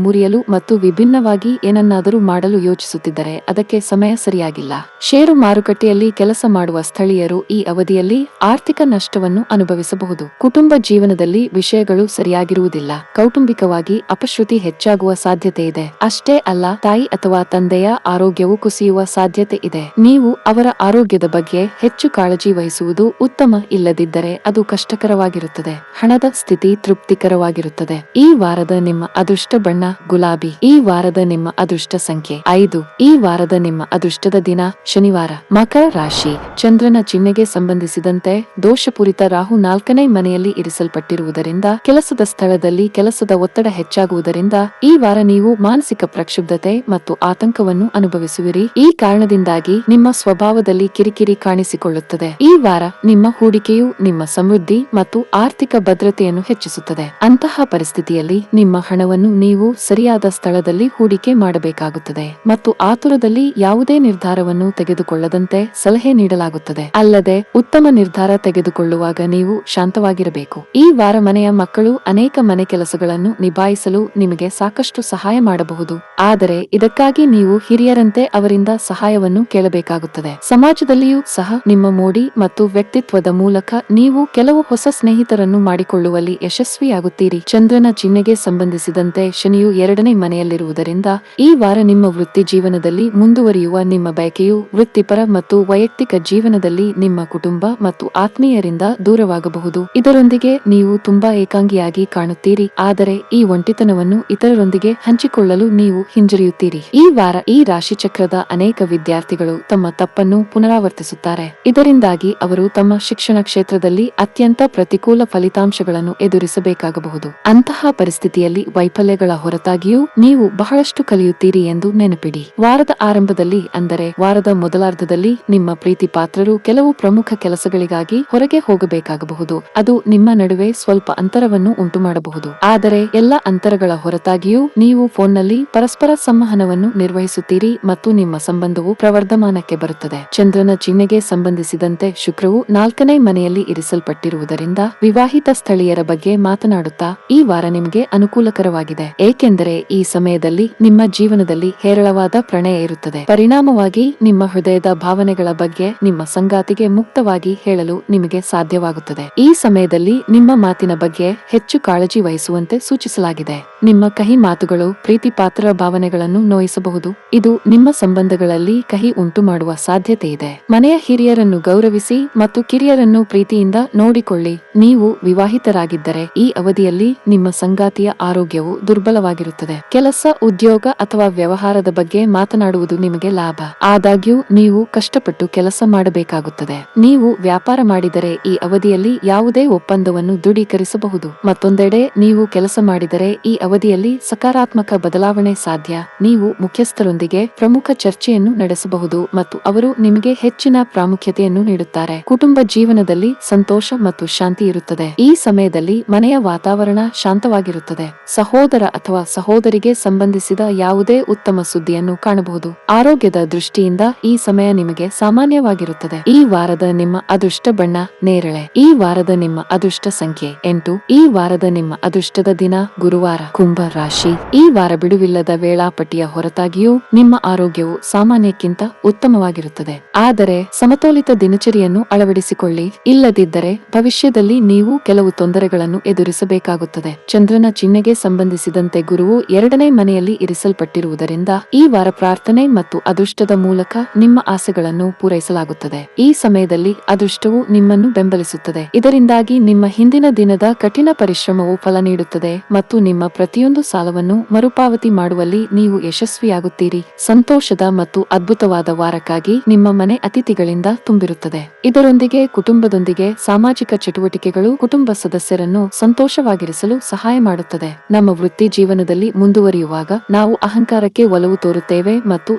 [SPEAKER 1] ಮುರಿಯಲು ಮತ್ತು ವಿಭಿನ್ನವಾಗಿ ಏನನ್ನಾದರೂ ಮಾಡಲು ಯೋಚಿಸುತ್ತಿದ್ದರೆ ಅದಕ್ಕೆ ಸಮಯ ಸರಿಯಾಗಿಲ್ಲ. ಷೇರು ಮಾರುಕಟ್ಟೆಯಲ್ಲಿ ಕೆಲಸ ಮಾಡುವ ಸ್ಥಳೀಯರು ಈ ಅವಧಿಯಲ್ಲಿ ಆರ್ಥಿಕ ನಷ್ಟವನ್ನು ಅನುಭವಿಸಬಹುದು. ಕುಟುಂಬ ಜೀವನದಲ್ಲಿ ವಿಷಯಗಳು ಸರಿಯಾಗಿರುವುದಿಲ್ಲ. ಕೌಟುಂಬಿಕವಾಗಿ ಅಪಶ್ರುತಿ ಹೆಚ್ಚಾಗುವ ಸಾಧ್ಯತೆ ಇದೆ. ಅಷ್ಟೇ ಅಲ್ಲ, ತಾಯಿ ಅಥವಾ ತಂದೆಯ ಆರೋಗ್ಯವು ಕುಸಿಯುವ ಸಾಧ್ಯತೆ ಇದೆ. ನೀವು ಅವರ ಆರೋಗ್ಯದ ಬಗ್ಗೆ ಹೆಚ್ಚು ಕಾಳಜಿ ವಹಿಸುವುದು ಉತ್ತಮ. ಇಲ್ಲದಿದ್ದರೆ ಅದು ಕಷ್ಟಕರವಾಗಿರುತ್ತದೆ. ಹಣದ ಸ್ಥಿತಿ ತೃಪ್ತಿಕರವಾಗಿರುತ್ತದೆ. ಈ ವಾರದ ನಿಮ್ಮ ಅದೃಷ್ಟ ಬಣ್ಣ ಗುಲಾಬಿ. ಈ ವಾರದ ನಿಮ್ಮ ಅದೃಷ್ಟ ಸಂಖ್ಯೆ 5. ಈ ವಾರದ ನಿಮ್ಮ ಅದೃಷ್ಟದ ದಿನ ಶನಿವಾರ. ಮಕರ ರಾಶಿ. ಚಂದ್ರನ ಚಿಹ್ನೆಗೆ ಸಂಬಂಧಿಸಿದಂತೆ ದೋಷಪೂರಿತ ರಾಹು 4ನೇ ಮನೆಯಲ್ಲಿ ಇರಿಸಲ್ಪಟ್ಟಿರುವುದರಿಂದ ಕೆಲಸದ ಸ್ಥಳದಲ್ಲಿ ಕೆಲಸದ ಒತ್ತಡ ಹೆಚ್ಚಾಗುವುದರಿಂದ ಈ ವಾರ ನೀವು ಮಾನಸಿಕ ಪ್ರಕ್ಷುಬ್ಧತೆ ಮತ್ತು ಆತಂಕವನ್ನು ಅನುಭವಿಸುವಿರಿ. ಈ ಕಾರಣದಿಂದಾಗಿ ನಿಮ್ಮ ಸ್ವಭಾವದಲ್ಲಿ ಕಿರಿಕಿರಿ ಕಾಣಿಸಿಕೊಳ್ಳುತ್ತದೆ. ಈ ವಾರ ನಿಮ್ಮ ಹೂಡಿಕೆಯು ನಿಮ್ಮ ಸಮೃದ್ಧಿ ಮತ್ತು ಆರ್ಥಿಕ ಭದ್ರತೆಯನ್ನು ಹೆಚ್ಚಿಸುತ್ತದೆ. ಅಂತಹ ಪರಿಸ್ಥಿತಿಯಲ್ಲಿ ನಿಮ್ಮ ಹಣವನ್ನು ನೀವು ಸರಿಯಾದ ಸ್ಥಳದಲ್ಲಿ ಹೂಡಿಕೆ ಮಾಡಬೇಕಾಗುತ್ತದೆ ಮತ್ತು ಆತುರದಲ್ಲಿ ಯಾವುದೇ ನಿರ್ಧಾರವನ್ನು ತೆಗೆದುಕೊಳ್ಳದಂತೆ ಸಲಹೆ ನೀಡಲಾಗುತ್ತದೆ. ಅಲ್ಲದೆ ಉತ್ತಮ ನಿರ್ಧಾರ ತೆಗೆದುಕೊಳ್ಳುವಾಗ ನೀವು ಶಾಂತವಾಗಿರಬೇಕು. ಈ ವಾರ ಮನೆಯ ಮಕ್ಕಳು ಅನೇಕ ಮನೆ ಕೆಲಸಗಳನ್ನು ನಿಭಾಯಿಸಲು ನಿಮಗೆ ಸಾಕಷ್ಟು ಸಹಾಯ ಮಾಡಬಹುದು. ಆದರೆ ಇದಕ್ಕಾಗಿ ನೀವು ಹಿರಿಯರಂತೆ ಅವರಿಂದ ಸಹಾಯವನ್ನು ಕೇಳಬೇಕಾಗುತ್ತದೆ. ಸಮಾಜದಲ್ಲಿಯೂ ಸಹ ನಿಮ್ಮ ಮೋಡಿ ಮತ್ತು ವ್ಯಕ್ತಿತ್ವದ ಮೂಲಕ ನೀವು ಕೆಲವು ಹೊಸ ಸ್ನೇಹಿತರನ್ನು ಮಾಡಿಕೊಳ್ಳುವಲ್ಲಿ ಯಶಸ್ವಿಯಾಗುತ್ತೀರಿ. ಚಂದ್ರನ ಚಿಹ್ನೆಗೆ ಸಂಬಂಧಿಸಿದಂತೆ ಶನಿಯು 2ನೇ ಮನೆಯಲ್ಲಿರುವುದರಿಂದ ಈ ವಾರ ನಿಮ್ಮ ವೃತ್ತಿ ಜೀವನದಲ್ಲಿ ಮುಂದುವರಿಯುವ ನಿಮ್ಮ ಬಯಕೆಯು ವೃತ್ತಿಪರ ಮತ್ತು ವೈಯಕ್ತಿಕ ಜೀವನದಲ್ಲಿ ನಿಮ್ಮ ಕುಟುಂಬ ಮತ್ತು ಆತ್ಮೀಯರಿಂದ ದೂರವಾಗಬಹುದು. ಇದರೊಂದಿಗೆ ನೀವು ತುಂಬಾ ಏಕಾಂಗಿಯಾಗಿ ಕಾಣುತ್ತೀರಿ. ಆದರೆ ಈ ಒಂಟಿತನವನ್ನು ಇತರರೊಂದಿಗೆ ಹಂಚಿಕೊಳ್ಳಲು ನೀವು ಹಿಂಜರಿಯುತ್ತೀರಿ. ಈ ವಾರ ಈ ರಾಶಿಚಕ್ರದ ಅನೇಕ ವಿದ್ಯಾರ್ಥಿಗಳು ತಮ್ಮ ತಪ್ಪನ್ನು ಪುನರಾವರ್ತಿಸುತ್ತಾರೆ. ಇದರಿಂದಾಗಿ ಅವರು ತಮ್ಮ ಶಿಕ್ಷಣ ಕ್ಷೇತ್ರದಲ್ಲಿ ಅತ್ಯಂತ ಪ್ರತಿಕೂಲ ಫಲಿತಾಂಶಗಳನ್ನು ಎದುರಿಸಬೇಕಾಗಬಹುದು. ಅಂತಹ ಪರಿಸ್ಥಿತಿಯಲ್ಲಿ ವೈಫಲ್ಯಗಳ ಹೊರತಾಗಿಯೂ ನೀವು ಬಹಳಷ್ಟು ಕಲಿಯುತ್ತೀರಿ ಎಂದು ನೆನಪಿಡಿ. ವಾರದ ಆರಂಭದಲ್ಲಿ, ಅಂದರೆ ವಾರದ ಮೊದಲಾರ್ಧದಲ್ಲಿ, ನಿಮ್ಮ ಪ್ರೀತಿ ಪಾತ್ರರು ಕೆಲವು ಪ್ರಮುಖ ಕೆಲಸಗಳಿಗಾಗಿ ಹೊರಗೆ ಹೋಗಬೇಕಾಗಬಹುದು. ಅದು ನಿಮ್ಮ ನಡುವೆ ಸ್ವಲ್ಪ ಅಂತರವನ್ನು ಉಂಟುಮಾಡಬಹುದು. ಆದರೆ ಎಲ್ಲ ಅಂತರಗಳ ಹೊರತಾಗಿಯೂ ನೀವು ಫೋನ್ನಲ್ಲಿ ಪರಸ್ಪರ ಸಂವಹನವನ್ನು ನಿರ್ವಹಿಸುತ್ತೀರಿ ಮತ್ತು ನಿಮ್ಮ ಸಂಬಂಧವು ಪ್ರವರ್ಧಮಾನಕ್ಕೆ ಬರುತ್ತದೆ. ಚಂದ್ರನ ಚಿಹ್ನೆಗೆ ಸಂಬಂಧಿಸಿದಂತೆ ಶುಕ್ರವು 4ನೇ ಮನೆಯಲ್ಲಿ ಇರಿಸಲ್ಪಟ್ಟಿರುವುದರಿಂದ ವಿವಾಹಿತ ಸ್ಥಳೀಯರ ಬಗ್ಗೆ ಮಾತನಾಡುತ್ತಾ ಈ ವಾರ ನಿಮಗೆ ಅನುಕೂಲಕರವಾಗಿದೆ. ಏಕೆಂದರೆ ಈ ಸಮಯದಲ್ಲಿ ನಿಮ್ಮ ಜೀವನದಲ್ಲಿ ಹೇರಳವಾದ ಪ್ರಣಯ ಇರುತ್ತದೆ. ಪರಿಣಾಮವಾಗಿ ನಿಮ್ಮ ಹೃದಯದ ಭಾವನೆಗಳ ಬಗ್ಗೆ ನಿಮ್ಮ ಸಂಗಾತಿಗೆ ಮುಕ್ತವಾಗಿ ಹೇಳಲು ನಿಮಗೆ ಸಾಧ್ಯವಾಗುತ್ತದೆ. ಈ ಸಮಯದಲ್ಲಿ ನಿಮ್ಮ ಮಾತಿನ ಬಗ್ಗೆ ಹೆಚ್ಚು ಕಾಳಜಿ ವಹಿಸುವಂತೆ ಸೂಚಿಸಲಾಗಿದೆ. ನಿಮ್ಮ ಕಹಿ ಮಾತುಗಳು ಪ್ರೀತಿಪಾತ್ರರ ಭಾವನೆಗಳನ್ನು ನೋಯಿಸಬಹುದು. ಇದು ನಿಮ್ಮ ಸಂಬಂಧಗಳಲ್ಲಿ ಕಹಿ ಉಂಟು ಮಾಡುವ ಸಾಧ್ಯತೆ ಇದೆ. ಮನೆಯ ಹಿರಿಯರನ್ನು ಗೌರವಿಸಿ ಮತ್ತು ಕಿರಿಯರನ್ನು ಪ್ರೀತಿಯಿಂದ ನೋಡಿಕೊಳ್ಳಿ. ನೀವು ವಿವಾಹಿತರಾಗಿದ್ದರೆ ಈ ಅವಧಿಯಲ್ಲಿ ನಿಮ್ಮ ಸಂಗಾತಿಯ ಆರೋಗ್ಯವು ದುರ್ಬಲವಾಗಿರುತ್ತದೆ. ಕೆಲಸ, ಉದ್ಯೋಗ ಅಥವಾ ವ್ಯವಹಾರದ ಬಗ್ಗೆ ಮಾತನಾಡುವುದು ನಿಮಗೆ ಲಾಭ. ಆದಾಗ್ಯೂ ನೀವು ಕಷ್ಟಪಟ್ಟು ಕೆಲಸ ಮಾಡಬೇಕಾಗುತ್ತದೆ. ನೀವು ವ್ಯಾಪಾರ ಮಾಡಿದರೆ ಈ ಅವಧಿಯಲ್ಲಿ ಯಾವುದೇ ಒಪ್ಪಂದವನ್ನು ದೃಢೀಕರಿಸಬಹುದು. ಮತ್ತೊಂದೆಡೆ ನೀವು ಕೆಲಸ ಮಾಡಿದರೆ ಈ ಅವಧಿಯಲ್ಲಿ ಸಕಾರಾತ್ಮಕ ಬದಲಾವಣೆ ಸಾಧ್ಯ. ನೀವು ಮುಖ್ಯಸ್ಥರೊಂದಿಗೆ ಪ್ರಮುಖ ಚರ್ಚೆಯನ್ನು ನಡೆಸಬಹುದು ಮತ್ತು ಅವರು ನಿಮಗೆ ಹೆಚ್ಚಿನ ಪ್ರಾಮುಖ್ಯತೆಯನ್ನು ನೀಡುತ್ತಾರೆ. ಕುಟುಂಬ ಜೀವನದಲ್ಲಿ ಸಂತೋಷ ಮತ್ತು ಶಾಂತಿ ಇರುತ್ತದೆ. ಈ ಸಮಯದಲ್ಲಿ ಮನೆಯ ವಾತಾವರಣ ಶಾಂತವಾಗಿರುತ್ತದೆ. ಸಹೋದರ ಅಥವಾ ಸಹೋದರಿಗೆ ಸಂಬಂಧಿಸಿದ ಯಾವುದೇ ಉತ್ತಮ ಸುದ್ದಿಯನ್ನು ಕಾಣಬಹುದು. ಆರೋಗ್ಯದ ದೃಷ್ಟಿಯಿಂದ ಈ ಸಮಯ ನಿಮಗೆ ಸಾಮಾನ್ಯವಾಗಿರುತ್ತದೆ. ಈ ವಾರದ ನಿಮ್ಮ ಅದೃಷ್ಟ ಬಣ್ಣ ನೇರಳೆ. ಈ ವಾರದ ನಿಮ್ಮ ಅದೃಷ್ಟ ಸಂಖ್ಯೆ 8. ಈ ವಾರದ ನಿಮ್ಮ ಅದೃಷ್ಟದ ದಿನ ಗುರುವಾರ. ಕುಂಭ ರಾಶಿ. ಈ ವಾರ ಬಿಡುವಿಲ್ಲದ ವೇಳಾಪಟ್ಟಿಯ ಹೊರತಾಗಿಯೂ ನಿಮ್ಮ ಆರೋಗ್ಯವು ಸಾಮಾನ್ಯಕ್ಕಿಂತ ಉತ್ತಮವಾಗಿರುತ್ತದೆ. ಆದರೆ ಸಮತೋಲಿತ ದಿನಚರಿಯನ್ನು ಅಳವಡಿಸಿಕೊಳ್ಳಿ. ಇಲ್ಲದಿದ್ದರೆ ಭವಿಷ್ಯದಲ್ಲಿ ನೀವು ಕೆಲವು ತೊಂದರೆಗಳನ್ನು ಎದುರಿಸಬೇಕಾಗುತ್ತದೆ. ಚಂದ್ರನ ಚಿಹ್ನೆಗೆ ಸಂಬಂಧಿಸಿದಂತೆ ಗುರುವು 2ನೇ ಮನೆಯಲ್ಲಿ ಇರಿಸಲ್ಪಟ್ಟಿರುವುದರಿಂದ ಈ ವಾರ ಪ್ರಾರ್ಥನೆ ಮತ್ತು ಅದೃಷ್ಟದ ಮೂಲಕ ನಿಮ್ಮ ಆಸೆಗಳನ್ನು ಪೂರೈಸಲಾಗುತ್ತದೆ. ಈ ಸಮಯದಲ್ಲಿ ಅದೃಷ್ಟವು ನಿಮ್ಮನ್ನು ಬೆಂಬಲಿಸುತ್ತದೆ. ಇದರಿಂದಾಗಿ ನಿಮ್ಮ ಹಿಂದಿನ ದಿನದ ಕಠಿಣ ಪರಿಶ್ರಮವು ಫಲ ನೀಡುತ್ತದೆ ಮತ್ತು ನಿಮ್ಮ ಪ್ರತಿಯೊಂದು ಸಾಲವನ್ನು ಮರುಪಾವತಿ ಮಾಡುವಲ್ಲಿ ನೀವು ಯಶಸ್ವಿಯಾಗುತ್ತೀರಿ. ಸಂತೋಷದ ಮತ್ತು ಅದ್ಭುತವಾದ ವಾರಕ್ಕಾಗಿ ನಿಮ್ಮ ಮನೆ ಅತಿಥಿಗಳಿಂದ ತುಂಬಿರುತ್ತದೆ. ಇದರೊಂದಿಗೆ ಕುಟುಂಬದೊಂದಿಗೆ ಸಾಮಾಜಿಕ ಚಟುವಟಿಕೆಗಳು ಕುಟುಂಬ ಸದಸ್ಯರನ್ನು ಸಂತೋಷವಾಗಿರಿಸಲು ಸಹಾಯ ಮಾಡುತ್ತದೆ. ನಮ್ಮ ವೃತ್ತಿ ಜೀವನದಲ್ಲಿ ಮುಂದುವರಿಯುವಾಗ ನಾವು ಅಹಂಕಾರಕ್ಕೆ ಒಲವು ತೋರುತ್ತೇವೆ ಮತ್ತು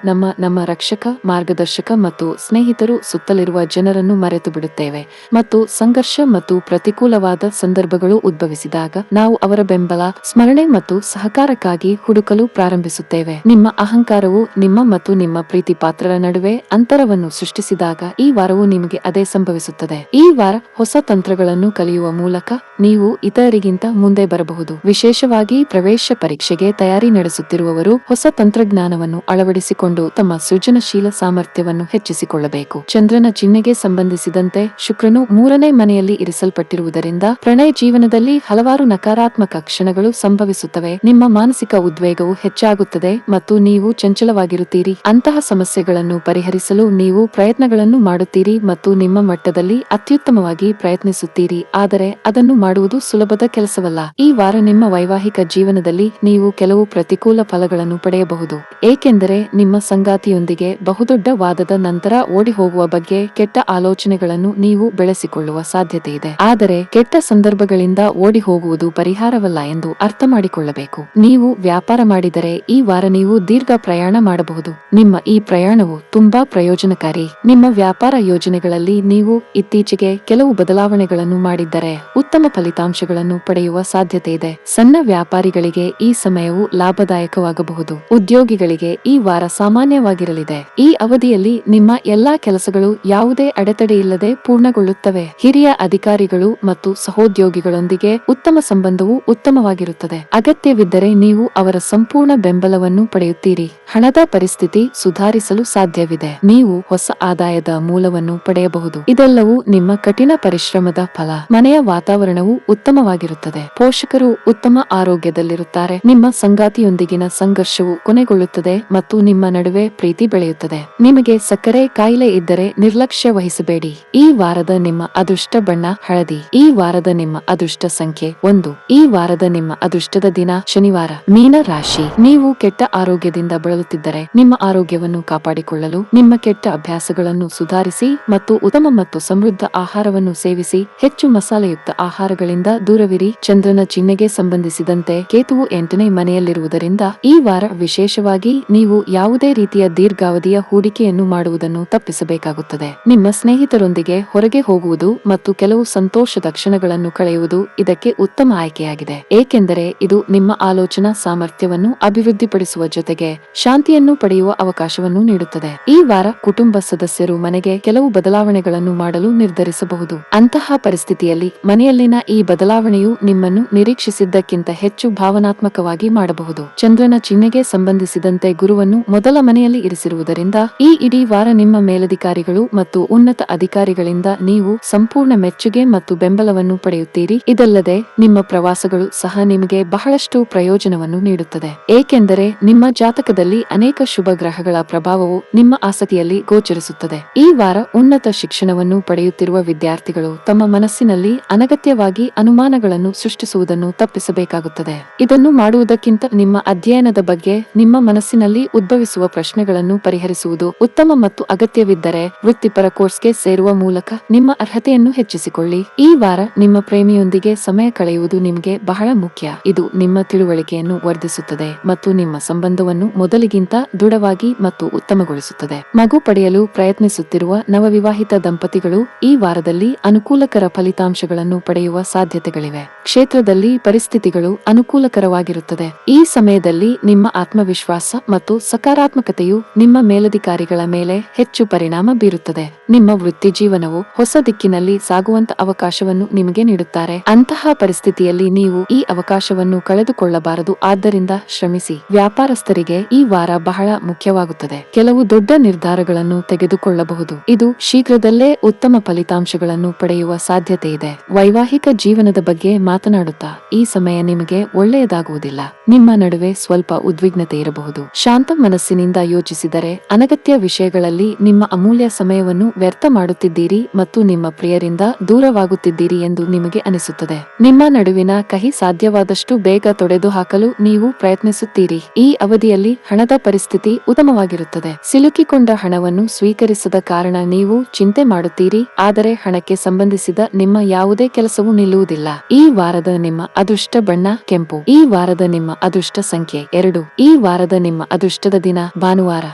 [SPEAKER 1] ನಮ್ಮ ರಕ್ಷಕ, ಮಾರ್ಗದರ್ಶಕ ಮತ್ತು ಸ್ನೇಹಿತರು ಸುತ್ತಲಿರುವ ಜನರನ್ನು ಮರೆತು ಬಿಡುತ್ತೇವೆ ಮತ್ತು ಸಂಘರ್ಷ ಮತ್ತು ಪ್ರತಿಕೂಲವಾದ ಸಂದರ್ಭಗಳು ಉದ್ಭವಿಸಿದಾಗ ನಾವು ಅವರ ಬೆಂಬಲ, ಸ್ಮರಣೆ ಮತ್ತು ಸಹಕಾರಕ್ಕಾಗಿ ಹುಡುಕಲು ಪ್ರಾರಂಭಿಸುತ್ತೇವೆ. ನಿಮ್ಮ ಅಹಂಕಾರವು ನಿಮ್ಮ ಮತ್ತು ನಿಮ್ಮ ಪ್ರೀತಿ ಪಾತ್ರರ ನಡುವೆ ಅಂತರವನ್ನು ಸೃಷ್ಟಿಸಿದಾಗ ಈ ವಾರವೂ ನಿಮಗೆ ಅದೇ ಸಂಭವಿಸುತ್ತದೆ. ಈ ವಾರ ಹೊಸ ತಂತ್ರಗಳನ್ನು ಕಲಿಯುವ ಮೂಲಕ ನೀವು ಇತರರಿಗಿಂತ ಮುಂದೆ ಬರಬಹುದು. ವಿಶೇಷವಾಗಿ ಪ್ರವೇಶ ಪರೀಕ್ಷೆಗೆ ತಯಾರಿ ನಡೆಸುತ್ತಿರುವವರು ಹೊಸ ತಂತ್ರಜ್ಞಾನವನ್ನು ಅಳವಡಿಸಿಕೊಂಡು ತಮ್ಮ ಸೃಜನಶೀಲ ಸಾಮರ್ಥ್ಯವನ್ನು ಹೆಚ್ಚಿಸಿಕೊಳ್ಳಬೇಕು. ಚಂದ್ರನ ಚಿಹ್ನೆಗೆ ಸಂಬಂಧಿಸಿದಂತೆ ಶುಕ್ರನು 3ನೇ ಮನೆಯಲ್ಲಿ ಇರಿಸಲ್ಪಟ್ಟಿರುವುದರಿಂದ ಪ್ರಣಯ ಜೀವನದಲ್ಲಿ ಹಲವಾರು ನಕಾರಾತ್ಮಕ ಕ್ಷಣಗಳು ಸಂಭವಿಸುತ್ತವೆ. ನಿಮ್ಮ ಮಾನಸಿಕ ಉದ್ವೇಗವು ಹೆಚ್ಚಾಗುತ್ತದೆ ಮತ್ತು ನೀವು ಚಂಚಲವಾಗಿರುತ್ತೀರಿ. ಅಂತಹ ಸಮಸ್ಯೆಗಳನ್ನು ಪರಿಹರಿಸಲು ನೀವು ಪ್ರಯತ್ನಗಳನ್ನು ಮಾಡುತ್ತೀರಿ ಮತ್ತು ನಿಮ್ಮ ಮಟ್ಟದಲ್ಲಿ ಅತ್ಯುತ್ತಮವಾಗಿ ಪ್ರಯತ್ನಿಸುತ್ತೀರಿ, ಆದರೆ ಅದನ್ನು ಮಾಡುವುದು ಸುಲಭದ ಕೆಲಸವಲ್ಲ. ಈ ವಾರ ನಿಮ್ಮ ವೈವಾಹಿಕ ಜೀವನದಲ್ಲಿ ನೀವು ಕೆಲವು ಪ್ರತಿಕೂಲ ಫಲಗಳನ್ನು ಪಡೆಯಬಹುದು, ಏಕೆಂದರೆ ನಿಮ್ಮ ಸಂಗಾತಿಯೊಂದಿಗೆ ಬಹುದೊಡ್ಡ ವಾದದ ನಂತರ ಓಡಿ ಹೋಗುವ ಬಗ್ಗೆ ಕೆಟ್ಟ ಆಲೋಚನೆಗಳನ್ನು ನೀವು ಬೆಳೆಸಿಕೊಳ್ಳುವ ಸಾಧ್ಯತೆ ಇದೆ. ಆದರೆ ಕೆಟ್ಟ ಸಂದರ್ಭಗಳಿಂದ ಓಡಿ ಹೋಗುವುದು ಪರಿಹಾರವಲ್ಲ ಎಂದು ಅರ್ಥ ಮಾಡಿಕೊಳ್ಳಬೇಕು. ನೀವು ವ್ಯಾಪಾರ ಮಾಡಿದರೆ ಈ ವಾರ ನೀವು ದೀರ್ಘ ಪ್ರಯಾಣ ಮಾಡಬಹುದು. ನಿಮ್ಮ ಈ ಪ್ರಯಾಣವು ತುಂಬಾ ಪ್ರಯೋಜನಕಾರಿ. ನಿಮ್ಮ ವ್ಯಾಪಾರ ಯೋಜನೆಗಳಲ್ಲಿ ನೀವು ಇತ್ತೀಚೆಗೆ ಕೆಲವು ಬದಲಾವಣೆಗಳನ್ನು ಮಾಡಿದ್ದರೆ ಉತ್ತಮ ಫಲಿತಾಂಶಗಳನ್ನು ಪಡೆಯುವ ಸಾಧ್ಯತೆ ಇದೆ. ಸಣ್ಣ ವ್ಯಾಪಾರಿಗಳಿಗೆ ಈ ಸಮಯವು ಲಾಭದಾಯಕವಾಗಬಹುದು. ಉದ್ಯೋಗಿಗಳಿಗೆ ಈ ವಾರ ಸಾಮಾನ್ಯವಾಗಿರಲಿದೆ. ಈ ಅವಧಿಯಲ್ಲಿ ನಿಮ್ಮ ಎಲ್ಲಾ ಕೆಲಸಗಳು ಯಾವುದೇ ಅಡೆತಡೆಯಿಲ್ಲದೆ ಪೂರ್ಣಗೊಳ್ಳುತ್ತವೆ. ಹಿರಿಯ ಅಧಿಕಾರಿಗಳು ಮತ್ತು ಸಹೋದ್ಯೋಗಿಗಳೊಂದಿಗೆ ಉತ್ತಮ ಸಂಬಂಧವು ಉತ್ತಮವಾಗಿರುತ್ತದೆ. ಅಗತ್ಯವಿದ್ದರೆ ನೀವು ಅವರ ಸಂಪೂರ್ಣ ಬೆಂಬಲವನ್ನು ಪಡೆಯುತ್ತೀರಿ. ಹಣದ ಪರಿಸ್ಥಿತಿ ಸುಧಾರಿಸಲು ಸಾಧ್ಯವಿದೆ. ನೀವು ಹೊಸ ಆದಾಯದ ಮೂಲವನ್ನು ಪಡೆಯಬಹುದು. ಇದೆಲ್ಲವೂ ನಿಮ್ಮ ಕಠಿಣ ಪರಿಶ್ರಮದ ಫಲ. ಮನೆಯ ವಾತಾವರಣವು ಉತ್ತಮವಾಗಿರುತ್ತದೆ. ಪೋಷಕರು ಉತ್ತಮ ಆರೋಗ್ಯದಲ್ಲಿರುತ್ತಾರೆ. ನಿಮ್ಮ ಸಂಗಾತಿಯೊಂದಿಗಿನ ಸಂಘರ್ಷವು ಕೊನೆಗೊಳ್ಳುತ್ತದೆ ಮತ್ತು ನಿಮ್ಮ ನಡುವೆ ಪ್ರೀತಿ ಬೆಳೆಯುತ್ತದೆ. ನಿಮಗೆ ಸಕ್ಕರೆ ಕಾಯಿಲೆ ಇದ್ದರೆ ನಿರ್ಲಕ್ಷ್ಯ ವಹಿಸಬೇಡಿ. ಈ ವಾರದ ನಿಮ್ಮ ಅದೃಷ್ಟ ಬಣ್ಣ ಹಳದಿ. ಈ ವಾರದ ನಿಮ್ಮ ಅದೃಷ್ಟ ಸಂಖ್ಯೆ 1. ಈ ವಾರದ ನಿಮ್ಮ ಅದೃಷ್ಟದ ದಿನ ಶನಿವಾರ. ಮೀನ ರಾಶಿ. ನೀವು ಕೆಟ್ಟ ಆರೋಗ್ಯದಿಂದ ಬಳಲುತ್ತಿದ್ದರೆ ನಿಮ್ಮ ಆರೋಗ್ಯವನ್ನು ಕಾಪಾಡಿಕೊಳ್ಳಲು ನಿಮ್ಮ ಕೆಟ್ಟ ಅಭ್ಯಾಸಗಳನ್ನು ಸುಧಾರಿಸಿ ಮತ್ತು ಉತ್ತಮ ಮತ್ತು ಸಮೃದ್ಧ ಆಹಾರವನ್ನು ಸೇವಿಸಿ. ಹೆಚ್ಚು ಮಸಾಲೆಯುಕ್ತ ಆಹಾರಗಳಿಂದ ದೂರವಿರಿ. ಚಂದ್ರನ ಚಿಹ್ನೆಗೆ ಸಂಬಂಧಿಸಿದಂತೆ ಕೇತುವು 8ನೇ ಮನೆಯಲ್ಲಿರುವುದರಿಂದ ಈ ವಾರ ವಿಶೇಷವಾಗಿ ನೀವು ಯಾವುದೇ ರೀತಿಯ ದೀರ್ಘಾವಧಿಯ ಹೂಡಿಕೆಯನ್ನು ಮಾಡುವುದನ್ನು ತಪ್ಪಿಸಬೇಕಾಗುತ್ತದೆ. ನಿಮ್ಮ ಸ್ನೇಹಿತರೊಂದಿಗೆ ಹೊರಗೆ ಹೋಗುವುದು ಮತ್ತು ಕೆಲವು ಸಂತೋಷದ ಕ್ಷಣಗಳನ್ನು ಕಳೆಯುವುದು ಇದಕ್ಕೆ ಉತ್ತಮ ಆಯ್ಕೆಯಾಗಿದೆ, ಏಕೆಂದರೆ ಇದು ನಿಮ್ಮ ಆಲೋಚನಾ ಸಾಮರ್ಥ್ಯವನ್ನು ಅಭಿವೃದ್ಧಿಪಡಿಸುವ ಜೊತೆಗೆ ಶಾಂತಿಯನ್ನು ಪಡೆಯುವ ಅವಕಾಶವನ್ನು ನೀಡುತ್ತದೆ. ಈ ವಾರ ಕುಟುಂಬ ಸದಸ್ಯರು ಮನೆಗೆ ಕೆಲವು ಬದಲಾವಣೆಗಳನ್ನು ಮಾಡಲು ನಿರ್ಧರಿಸಬಹುದು. ಅಂತಹ ಪರಿಸ್ಥಿತಿಯಲ್ಲಿ ಮನೆಯಲ್ಲಿನ ಈ ಬದಲಾವಣೆಯು ನಿಮ್ಮನ್ನು ನಿರೀಕ್ಷಿಸಿದ್ದಕ್ಕಿಂತ ಹೆಚ್ಚು ಭಾವನಾತ್ಮಕವಾಗಿ ಮಾಡಬಹುದು. ಚಂದ್ರನ ಚಿಹ್ನೆಗೆ ಸಂಬಂಧಿಸಿದಂತೆ ಗುರುವನ್ನು ಮೊದಲ ಮನೆಯಲ್ಲಿ ಇರಿಸಿರುವುದರಿಂದ ಈ ಇಡೀ ವಾರ ನಿಮ್ಮ ಮೇಲಧಿಕಾರಿಗಳು ಮತ್ತು ಉನ್ನತ ಅಧಿಕಾರಿಗಳಿಂದ ನೀವು ಸಂಪೂರ್ಣ ಮೆಚ್ಚುಗೆ ಮತ್ತು ಬೆಂಬಲವನ್ನು ಪಡೆಯುತ್ತೀರಿ. ಇದಲ್ಲದೆ ನಿಮ್ಮ ಪ್ರವಾಸಗಳು ಸಹ ನಿಮಗೆ ಬಹಳಷ್ಟು ಪ್ರಯೋಜನವನ್ನು ನೀಡುತ್ತದೆ, ಏಕೆಂದರೆ ನಿಮ್ಮ ಜಾತಕದಲ್ಲಿ ಅನೇಕ ಶುಭ ಗ್ರಹಗಳ ಪ್ರಭಾವವು ನಿಮ್ಮ ಆಸಕ್ತಿಯಲ್ಲಿ ಗೋಚರಿಸುತ್ತದೆ. ಈ ವಾರ ಉನ್ನತ ಶಿಕ್ಷಣವನ್ನು ಪಡೆಯುತ್ತಿರುವ ವಿದ್ಯಾರ್ಥಿಗಳು ತಮ್ಮ ಮನಸ್ಸಿನಲ್ಲಿ ಅನಗತ್ಯವಾಗಿ ಅನುಮಾನಗಳನ್ನು ಸೃಷ್ಟಿಸುವುದನ್ನು ತಪ್ಪಿಸಬೇಕಾಗುತ್ತದೆ. ಇದನ್ನು ಮಾಡುವುದಕ್ಕಿಂತ ನಿಮ್ಮ ಅಧ್ಯಯನದ ಬಗ್ಗೆ ನಿಮ್ಮ ಮನಸ್ಸಿನಲ್ಲಿ ಉದ್ಭವಿಸುವ ಪ್ರಶ್ನೆಗಳನ್ನು ಪರಿಹರಿಸುವುದು ಉತ್ತಮ ಮತ್ತು ಅಗತ್ಯವಿದ್ದರೆ ವೃತ್ತಿಪರ ಕೋರ್ಸ್ಗೆ ಸೇರುವ ಮೂಲಕ ನಿಮ್ಮ ಅರ್ಹತೆಯನ್ನು ಹೆಚ್ಚಿಸಿಕೊಳ್ಳಿ. ಈ ವಾರ ನಿಮ್ಮ ಪ್ರೇಮಿಯೊಂದಿಗೆ ಸಮಯ ಕಳೆಯುವುದು ನಿಮಗೆ ಬಹಳ ಮುಖ್ಯ. ಇದು ನಿಮ್ಮ ತಿಳುವಳಿಕೆಯನ್ನು ವರ್ಧಿಸುತ್ತದೆ ಮತ್ತು ನಿಮ್ಮ ಸಂಬಂಧವನ್ನು ಮೊದಲಿಗಿಂತ ದೃಢವಾಗಿ ಮತ್ತು ಉತ್ತಮಗೊಳಿಸುತ್ತದೆ. ಮಗು ಪಡೆಯಲು ಪ್ರಯತ್ನಿಸುತ್ತಿರುವ ನವವಿವಾಹಿತ ದಂಪತಿಗಳು ಈ ವಾರದಲ್ಲಿ ಅನುಕೂಲಕರ ಫಲಿತಾಂಶಗಳನ್ನು ಪಡೆಯುವ ಸಾಧ್ಯತೆಗಳಿವೆ. ಕ್ಷೇತ್ರದಲ್ಲಿ ಪರಿಸ್ಥಿತಿಗಳು ಅನುಕೂಲಕರವಾಗಿರುತ್ತದೆ. ಈ ಸಮಯದಲ್ಲಿ ನಿಮ್ಮ ಆತ್ಮವಿಶ್ವಾಸ ಮತ್ತು ಸಕಾರಾತ್ಮಕತೆಯು ನಿಮ್ಮ ಮೇಲಧಿಕಾರಿಗಳ ಮೇಲೆ ಹೆಚ್ಚು ಪರಿಣಾಮ ಬೀರುತ್ತದೆ. ನಿಮ್ಮ ವೃತ್ತಿ ಜೀವನವು ಹೊಸ ದಿಕ್ಕಿನಲ್ಲಿ ಸಾಗುವಂತ ಅವಕಾಶವನ್ನು ನಿಮಗೆ ನೀಡುತ್ತಾರೆ. ಅಂತಹ ಪರಿಸ್ಥಿತಿಯಲ್ಲಿ ನೀವು ಈ ಅವಕಾಶವನ್ನು ಕಳೆದುಕೊಳ್ಳಬಾರದು, ಆದ್ದರಿಂದ ಶ್ರಮಿಸಿ. ವ್ಯಾಪಾರಸ್ಥರಿಗೆ ಈ ವಾರ ಬಹಳ ಮುಖ್ಯವಾಗುತ್ತದೆ. ಕೆಲವು ದೊಡ್ಡ ನಿರ್ಧಾರಗಳನ್ನು ತೆಗೆದುಕೊಳ್ಳಬಹುದು. ಇದು ಶೀಘ್ರದಲ್ಲೇ ಉತ್ತಮ ಫಲಿತಾಂಶಗಳನ್ನು ಪಡೆಯುವ ಸಾಧ್ಯತೆ ಇದೆ. ವೈವಾಹಿಕ ಜೀವನದ ಬಗ್ಗೆ ಮಾತನಾಡುತ್ತಾ ಈ ಸಮಯ ನಿಮಗೆ ಒಳ್ಳೆಯದಾಗುವುದಿಲ್ಲ. ನಿಮ್ಮ ನಡುವೆ ಸ್ವಲ್ಪ ಉದ್ವಿಗ್ನತೆ ಇರಬಹುದು. ಶಾಂತ ಮನಸ್ಸಿನಿಂದ ಯೋಚಿಸಿದರೆ ಅನಗತ್ಯ ವಿಷಯಗಳಲ್ಲಿ ನಿಮ್ಮ ಅಮೂಲ್ಯ ಸಮಯವನ್ನು ವ್ಯರ್ಥ ಮಾಡುತ್ತಿದ್ದೀರಿ ಮತ್ತು ನಿಮ್ಮ ಪ್ರಿಯರಿಂದ ದೂರವಾಗುತ್ತಿದ್ದೀರಿ ಎಂದು ನಿಮಗೆ ಅನಿಸುತ್ತದೆ. ನಿಮ್ಮ ನಡುವಿನ ಕಹಿ ಸಾಧ್ಯವಾದಷ್ಟು ಬೇಗ ತೊಡೆದುಹಾಕಲು ನೀವು ಪ್ರಯತ್ನಿಸುತ್ತೀರಿ. ಈ ಅವಧಿಯಲ್ಲಿ ಹಣದ ಪರಿಸ್ಥಿತಿ ಉತ್ತಮವಾಗಿರುತ್ತದೆ. ಸಿಲುಕಿಕೊಂಡ ಹಣವನ್ನು ಸ್ವೀಕರಿಸದ ಕಾರಣ ನೀವು ಚಿಂತೆ ಮಾಡುತ್ತೀರಿ, ಆದರೆ ಹಣಕ್ಕೆ ಸಂಬಂಧಿಸಿದ ನಿಮ್ಮ ಯಾವುದೇ ಕೆಲಸವೂ ನಿಲ್ಲುವುದಿಲ್ಲ. ಈ ವಾರದ ನಿಮ್ಮ ಅದೃಷ್ಟ ಬಣ್ಣ ಕೆಂಪು. ಈ ವಾರದ ನಿಮ್ಮ ಅದೃಷ್ಟ ಸಂಖ್ಯೆ 2. ಈ ವಾರದ ನಿಮ್ಮ ಅದೃಷ್ಟದ ದಿನ ಭಾನುವಾರ.